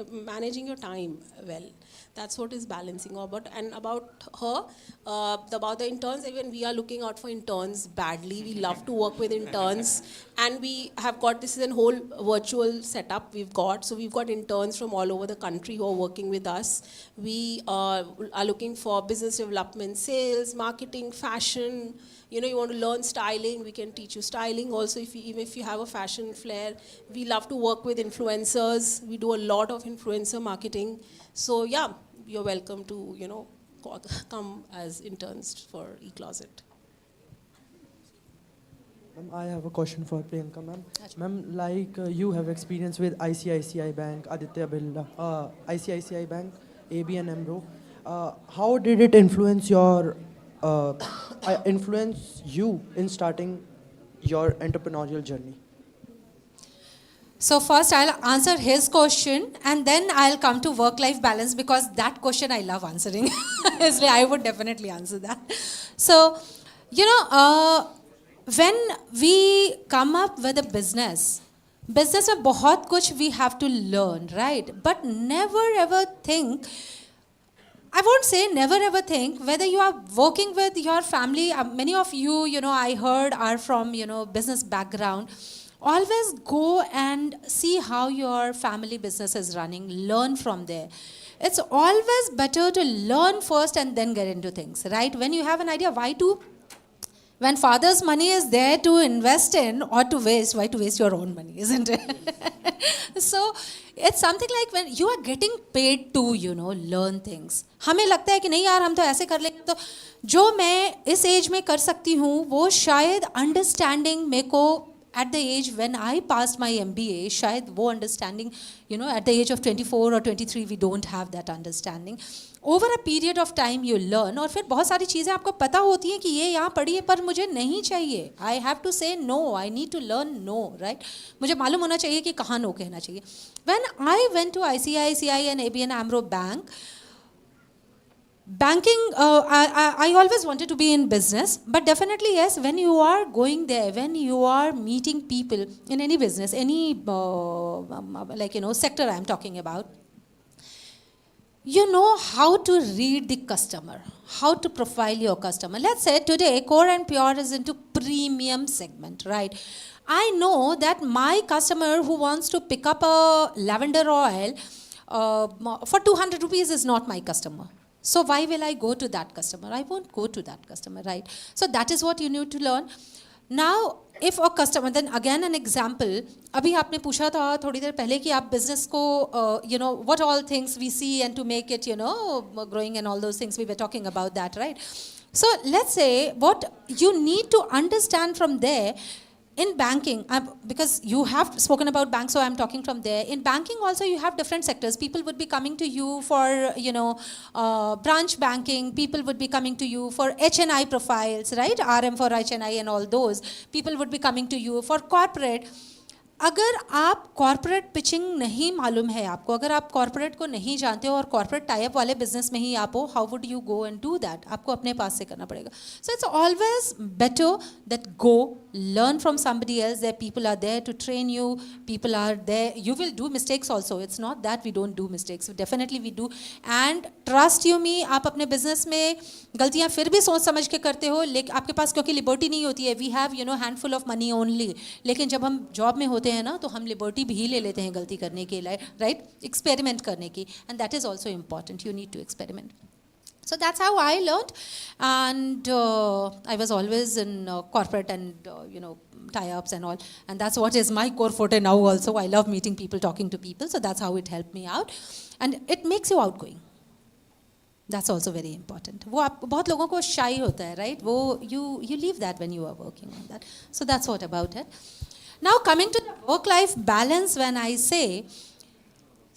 managing your time well. That's what is balancing about. And about her, about the interns, even we are looking out for interns badly. We love to work with interns, and we have got, this is a whole virtual setup we've got. So we've got interns from all over the country who are working with us. We are looking for business development, sales, marketing, fashion. You want to learn styling, we can teach you styling. Also, even if you have a fashion flair, we love to work with influencers. We do a lot of influencer marketing. So yeah, you're welcome to, come as interns for Ecloset. Ma'am, I have a question for Priyanka, ma'am. Ma'am, like you have experience with ICICI Bank, Aditya Birla, ICICI Bank, ABN AMRO. How did it influence you in starting your entrepreneurial journey? So first I'll answer his question and then I'll come to work-life balance, because that question I love answering. Isliye I would definitely answer that. So, when we come up with a business में बहुत कुछ we have to learn, right? But never ever think, I won't say never ever think, whether you are working with your family, many of you, I heard are from, business background. Always go and see how your family business is running, learn from there. It's always better to learn first and then get into things, right? When you have an idea, when father's money is there to invest in or to waste, why to waste your own money, isn't it? So it's something like when you are getting paid to, learn things. हमें लगता है कि नहीं यार हम तो ऐसे कर लेंगे, तो जो मैं इस एज में कर सकती हूँ वो शायद अंडरस्टैंडिंग मेरे को at the age when I passed my MBA, शायद वो understanding, at the age of 24 or 23, we don't have that understanding. Over a period of time you learn, और फिर बहुत सारी चीज़ें आपको पता होती हैं कि ये यहाँ पढ़ी है पर मुझे नहीं चाहिए. I have to say no, I need to learn no, right? मुझे मालूम होना चाहिए कि कहाँ no कहना चाहिए. When I went to ICICI and ABN AMRO Bank, banking, I always wanted to be in business, but definitely yes, when you are going there, when you are meeting people in any business, any sector I am talking about, you know how to read the customer, how to profile your customer. Let's say today Core and Pure is into premium segment, right? I know that my customer who wants to pick up a lavender oil for 200 rupees is not my customer. So why will I go to that customer? I won't go to that customer, right? So that is what you need to learn. Now, if a customer, then again an example, अभी आपने पूछा था थोड़ी देर पहले कि आप business को, what all things we see and to make it, growing and all those things, we were talking about that, right? So let's say what you need to understand from there. In banking, because you have spoken about banks, so I'm talking from there. In banking also you have different sectors. People would be coming to you for, branch banking. People would be coming to you for HNI profiles, right? RM for HNI and all those. People would be coming to you for corporate. अगर आप corporate pitching नहीं मालूम है आपको, अगर आप corporate को नहीं जानते हो और कॉर्पोरेट टाइप वाले बिजनेस में ही आप हो, how would you go and do that? आपको अपने पास से करना पड़ेगा. So it's always better that go learn from somebody else. There people are there to train you, people are there, you will do mistakes also, it's not that we don't do mistakes, definitely we do. And trust you me, आप अपने business में गलतियाँ फिर भी सोच समझ के करते हो, लेकिन आपके पास क्योंकि लिबर्टी नहीं होती है, we have handful of money only. लेकिन जब हम जॉब में होते हैं ना, तो हम लिबर्टी भी ले लेते हैं गलती करने के लिए, राइट? एक्सपेरिमेंट करने की, and that is also important, you need to experiment. So that's how I learned, and I was always in corporate and tie-ups and all, and that's what is my core forte now also. I love meeting people, talking to people, so that's how it helped me out, and it makes you outgoing. That's also very important. वो आप बहुत लोगों को shy होता है, right? वो you leave that when you are working on that. So that's what about it. Now coming to the work-life balance, when I say,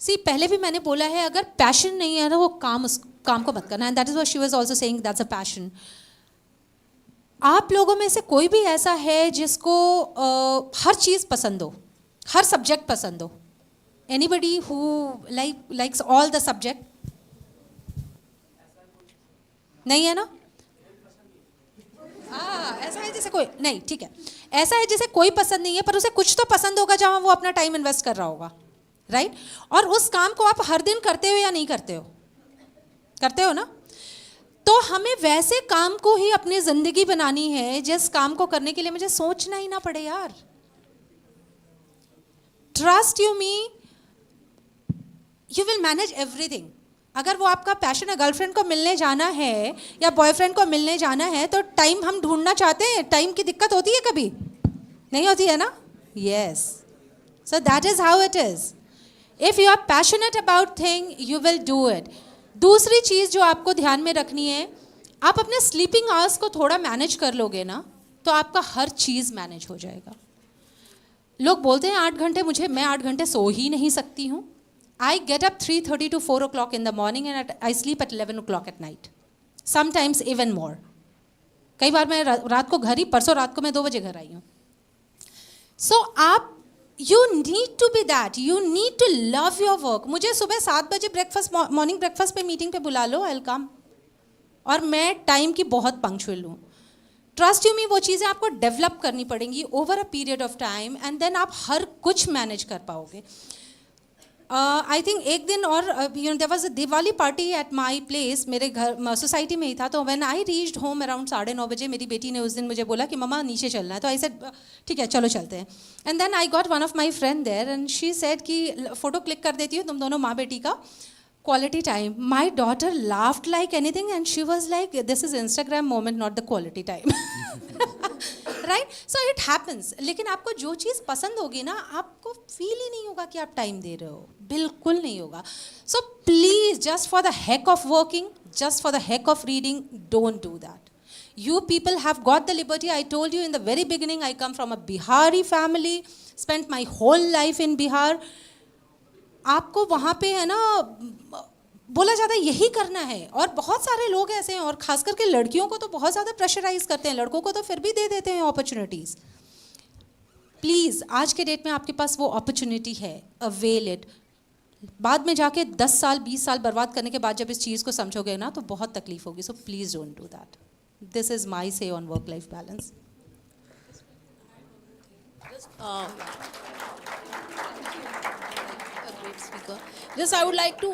see, पहले भी मैंने बोला है, अगर passion नहीं है ना, वो काम को मत करना, and that is what she was also saying, that's a passion. आप लोगों में से कोई भी ऐसा है जिसको हर चीज़ पसंद हो, हर सब्जेक्ट पसंद हो? Anybody who likes all the subject? नहीं है ना? ऐसा है जैसे कोई नहीं, ठीक है, ऐसा है जैसे कोई पसंद नहीं है, पर उसे कुछ तो पसंद होगा जहाँ वो अपना टाइम इन्वेस्ट कर रहा होगा, राइट? और उस काम को आप हर दिन करते हो या नहीं करते हो? करते हो ना? तो हमें वैसे काम को ही अपनी जिंदगी बनानी है जिस काम को करने के लिए मुझे सोचना ही ना पड़े यार. Trust you me, you will manage everything. अगर वो आपका पैशन है, गर्लफ्रेंड को मिलने जाना है या बॉयफ्रेंड को मिलने जाना है, तो टाइम हम ढूंढना चाहते हैं. टाइम की दिक्कत होती है कभी? नहीं होती है ना? Yes. So that is how it is. If you are passionate about thing, you will do it. दूसरी चीज़ जो आपको ध्यान में रखनी है, आप अपने स्लीपिंग आवर्स को थोड़ा मैनेज कर लोगे ना, तो आपका हर चीज़ मैनेज हो जाएगा. लोग बोलते हैं 8 घंटे, मैं 8 घंटे सो ही नहीं सकती हूँ. I get up 3:30 to 4 o'clock in the morning and I sleep at 11 o'clock at night. Sometimes even more. कई बार मैं रात को घर ही, परसों रात को मैं 2 बजे घर आई हूँ. So आप You need to be that. You need to love your work. मुझे सुबह 7 बजे मॉर्निंग ब्रेकफास्ट पे मीटिंग पे बुला लो, I'll come. और मैं टाइम की बहुत पंक्चुअल हूँ. ट्रस्ट यू मी, वो चीज़ें आपको डेवलप करनी पड़ेंगी over a period of time, and then आप हर कुछ मैनेज कर पाओगे. आई थिंक एक दिन और there was a Diwali party at my place, मेरे घर सोसाइटी में ही था. तो when I reached home around 9:30 बजे, मेरी बेटी ने उस दिन मुझे बोला कि मम्मा नीचे चलना है. तो आई सेड ठीक है चलो चलते हैं. And then I got one of my friend there and she said कि फ़ोटो क्लिक कर देती हूँ तुम दोनों माँ बेटी का, quality time. My daughter laughed like anything and she was like, this is Instagram moment, not the quality time. Right? So it happens. लेकिन आपको जो चीज़ पसंद होगी ना, आपको फील ही नहीं होगा कि आप टाइम दे रहे हो, बिल्कुल नहीं होगा. So please, just for the heck of working, just for the heck of reading, don't do that. You people have got the liberty. I told you in the very beginning, I come from a Bihari family, spent my whole life in Bihar. आपको वहाँ पे है ना बोला जाता है यही करना है, और बहुत सारे लोग ऐसे हैं, और ख़ास करके लड़कियों को तो बहुत ज़्यादा प्रेशराइज करते हैं, लड़कों को तो फिर भी दे देते हैं अपॉर्चुनिटीज़. प्लीज़ आज के डेट में आपके पास वो अपॉर्चुनिटी है, अवेल इट. बाद में जाके 10 साल 20 साल बर्बाद करने के बाद जब इस चीज़ को समझोगे ना, तो बहुत तकलीफ होगी. So please don't do that. This is my say on work life balance. Speaker. Just I would like to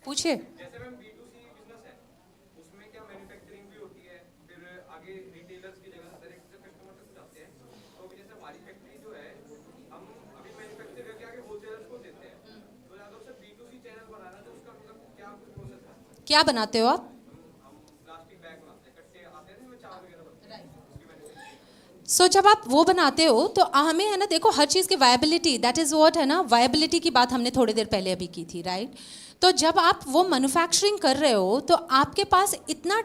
पूछिए. जैसे मैम B2C बिजनेस है, उसमें क्या मैन्युफैक्चरिंग भी होती है, फिर आगे रिटेलर्स की जगह डायरेक्ट से कस्टमर तक जाते हैं. तो अभी जैसे हमारी फैक्ट्री जो है, हम अभी मैन्युफैक्चर क्या बनाते हो आप? सो जब आप वो बनाते हो तो हमें है ना, देखो हर चीज़ की वायबिलिटी, दैट इज़ व्हाट है ना, वायबिलिटी की बात हमने थोड़ी देर पहले अभी की थी, राइट? तो जब आप वो मैन्युफैक्चरिंग कर रहे हो तो आपके पास इतना,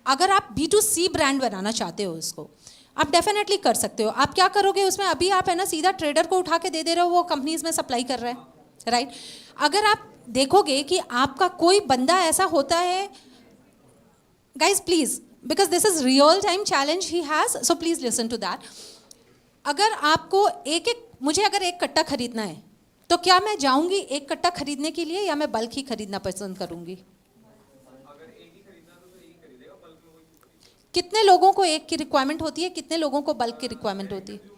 अगर आप B2C ब्रांड बनाना चाहते हो उसको, आप डेफिनेटली कर सकते हो। आप क्या करोगे उसमें, अभी आप है ना सीधा ट्रेडर को उठा के दे रहे हो, वो कंपनीज में सप्लाई कर रहा है, राइट? अगर आप देखोगे कि आपका कोई बंदा ऐसा होता है, guys please, because this is real time challenge he has, so please listen to that. अगर आपको मुझे अगर एक कट्टा खरीदना है तो क्या मैं जाऊंगी एक कट्टा खरीदने के लिए, या मैं बल्क ही खरीदना पसंद करूंगी? कितने लोगों को एक की रिक्वायरमेंट होती है, कितने लोगों को बल्क की रिक्वायरमेंट होती है?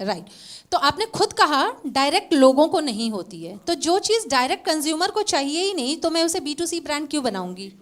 राइट तो आपने खुद कहा डायरेक्ट लोगों को नहीं होती है, तो जो चीज़ डायरेक्ट कंज्यूमर को चाहिए ही नहीं तो मैं उसे B2C ब्रांड क्यों बनाऊंगी?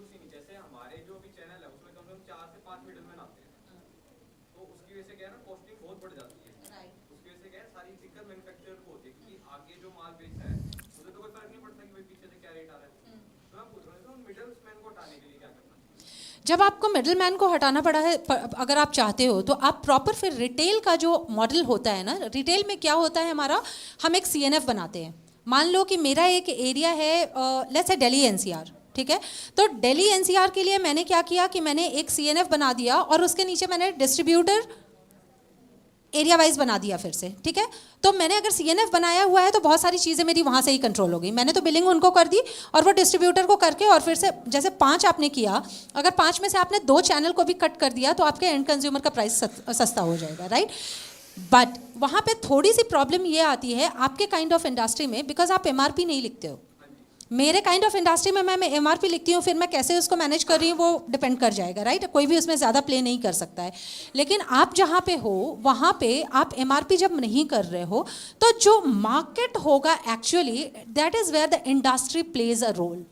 जब आपको मिडिल मैन को हटाना पड़ा है, अगर आप चाहते हो तो आप प्रॉपर फिर रिटेल का जो मॉडल होता है ना, रिटेल में क्या होता है हमारा, हम एक CNF बनाते हैं। मान लो कि मेरा एक एरिया है, लेट्स से दिल्ली NCR, ठीक है? तो दिल्ली NCR के लिए मैंने क्या किया कि मैंने एक CNF बना दिया और उसके नीचे मैंने डिस्ट्रीब्यूटर एरिया वाइज बना दिया फिर से, ठीक है? तो मैंने अगर CNF बनाया हुआ है तो बहुत सारी चीज़ें मेरी वहाँ से ही कंट्रोल हो गई। मैंने तो बिलिंग उनको कर दी और वो डिस्ट्रीब्यूटर को करके, और फिर से जैसे 5 आपने किया, अगर 5 में से आपने 2 चैनल को भी कट कर दिया तो आपके एंड कंज्यूमर का प्राइस सस्ता हो जाएगा, राइट? बट वहाँ पे थोड़ी सी प्रॉब्लम ये आती है आपके काइंड ऑफ इंडस्ट्री में, बिकॉज आप MRP नहीं लिखते हो। मेरे काइंड ऑफ इंडस्ट्री में मैं MRP लिखती हूँ, फिर मैं कैसे उसको मैनेज कर रही हूँ वो डिपेंड कर जाएगा, राइट? कोई भी उसमें ज़्यादा प्ले नहीं कर सकता है। लेकिन आप जहाँ पे हो वहाँ पे आप MRP जब नहीं कर रहे हो तो जो मार्केट होगा actually, that is where the industry plays a role.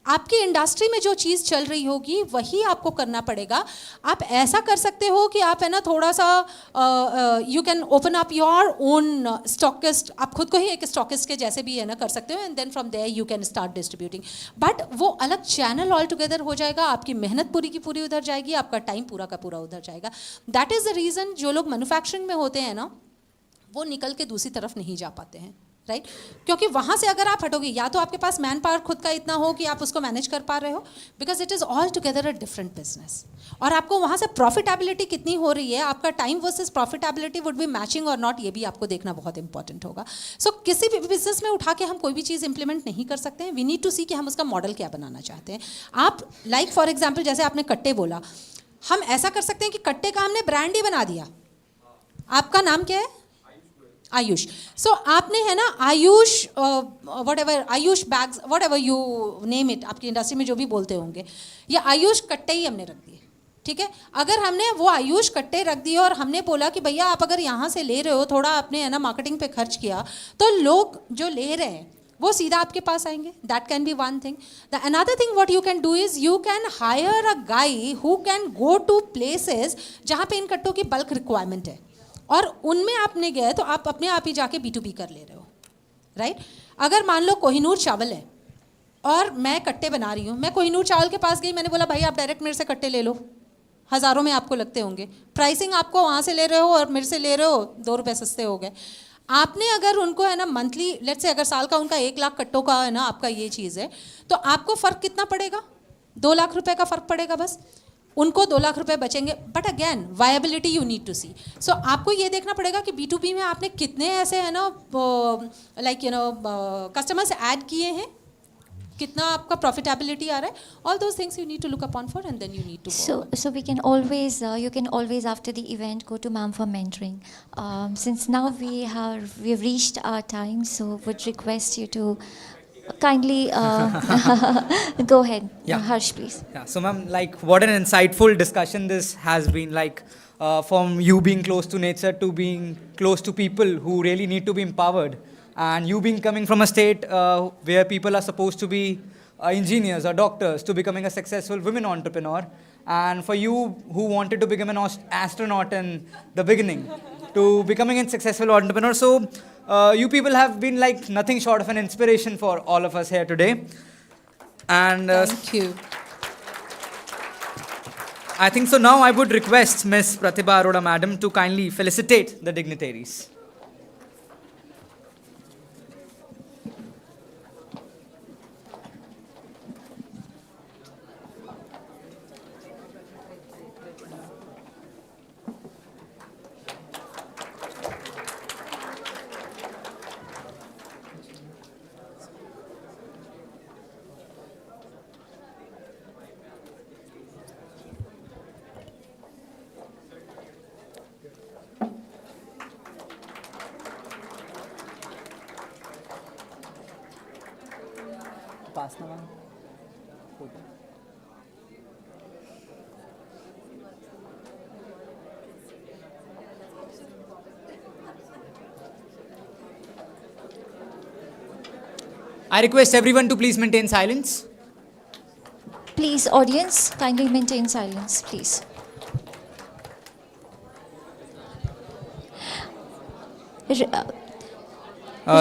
आपकी इंडस्ट्री में जो चीज़ चल रही होगी वही आपको करना पड़ेगा। आप ऐसा कर सकते हो कि आप है ना थोड़ा सा you can open up your own stockist, आप खुद को ही एक स्टॉकिस्ट के जैसे भी है ना कर सकते हो, and then from there you can start distributing. But वो अलग चैनल ऑल टुगेदर हो जाएगा, आपकी मेहनत पूरी की पूरी उधर जाएगी, आपका टाइम पूरा का पूरा उधर जाएगा। दैट इज़ द रीज़न जो लोग मैन्युफैक्चरिंग में होते हैं ना, वो निकल के दूसरी तरफ नहीं जा पाते हैं, राइट? क्योंकि वहाँ से अगर आप हटोगे, या तो आपके पास मैन पावर खुद का इतना हो कि आप उसको मैनेज कर पा रहे हो, because it is all together a different business, और आपको वहाँ से प्रॉफिटेबिलिटी कितनी हो रही है, आपका time versus profitability would be matching और नॉट, ये भी आपको देखना बहुत इंपॉर्टेंट होगा। सो किसी भी बिजनेस में उठा के हम कोई भी चीज़ इंप्लीमेंट नहीं कर सकते हैं। वी नीड टू सी कि हम उसका मॉडल क्या बनाना चाहते हैं। आप लाइक फॉर एग्जाम्पल जैसे आपने कट्टे बोला, हम ऐसा कर सकते हैं कि कट्टे का हमने ब्रांड ही बना दिया। आपका नाम क्या है? आयुष। सो आपने है ना Ayush Ayush bags, what ever you name it, आपकी इंडस्ट्री में जो भी बोलते होंगे, ये आयुष कट्टे ही हमने रख दिए, ठीक है? अगर हमने वो आयुष कट्टे रख दिए और हमने बोला कि भैया आप अगर यहाँ से ले रहे हो, थोड़ा आपने है ना मार्केटिंग पे खर्च किया, तो लोग जो ले रहे हैं वो सीधा आपके पास आएंगे। That can be one thing. The another thing what you can do is you can hire a guy who can go to places जहाँ पे इन कट्टों की बल्क रिक्वायरमेंट है, और उनमें आपने गए तो आप अपने आप ही जाके B2B कर ले रहे हो, राइट? अगर मान लो कोहिनूर चावल है और मैं कट्टे बना रही हूँ, मैं कोहिनूर चावल के पास गई, मैंने बोला भाई आप डायरेक्ट मेरे से कट्टे ले लो, हज़ारों में आपको लगते होंगे, प्राइसिंग आपको वहाँ से ले रहे हो और मेरे से ले रहे हो, 2 रुपये सस्ते हो गए। आपने अगर उनको है ना मंथली, लेट्स से अगर साल का उनका 1 लाख कट्टों का है ना आपका ये चीज़ है, तो आपको फ़र्क कितना पड़ेगा? 2 लाख रुपए का फ़र्क पड़ेगा बस, उनको 2 लाख रुपए बचेंगे। But again viability you need to see. So आपको ये देखना पड़ेगा कि B2B में आपने कितने ऐसे है ना like you know customers add किए हैं, कितना आपका प्रॉफिटेबिलिटी आ रहा है, all those things you need to look upon for, and then you need to so we can always you can always after the event go to ma'am for mentoring. Since now we've reached our time, so would request you to kindly go ahead. Yeah. Harsh, please. Yeah, so ma'am, like what an insightful discussion this has been, like from you being close to nature to being close to people who really need to be empowered, and you being coming from a state where people are supposed to be engineers or doctors, to becoming a successful women entrepreneur, and for you who wanted to become an astronaut in the beginning to becoming a successful entrepreneur. So You people have been like nothing short of an inspiration for all of us here today. And Thank you. I think so now I would request Miss Pratibha Arora Madam to kindly felicitate the dignitaries. I request everyone to please maintain silence. Please, audience, kindly maintain silence, please.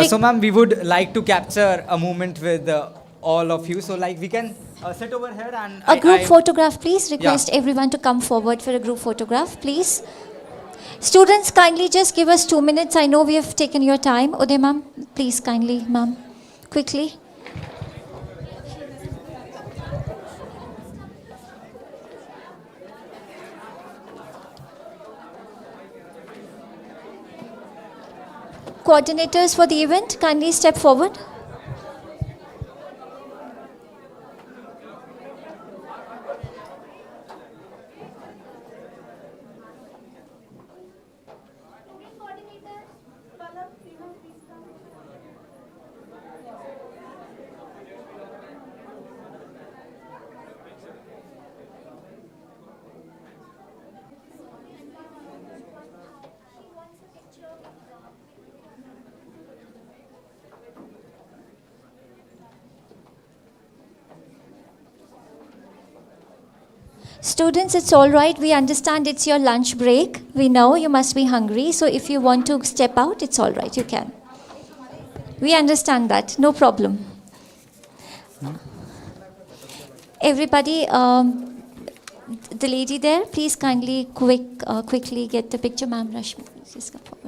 So ma'am, we would like to capture a moment with all of you. So like we can sit over here and... A group photograph, please. Request Yeah. everyone to come forward for a group photograph, please. Students, kindly just give us 2 minutes. I know we have taken your time. Uday ma'am, please kindly, ma'am, quickly. Coordinators for the event, kindly step forward. Students, it's all right. We understand it's your lunch break. We know you must be hungry. So if you want to step out, it's all right. You can. We understand that. No problem. Everybody, the lady there, please kindly quickly get the picture. Ma'am, Rashmi, please just come forward.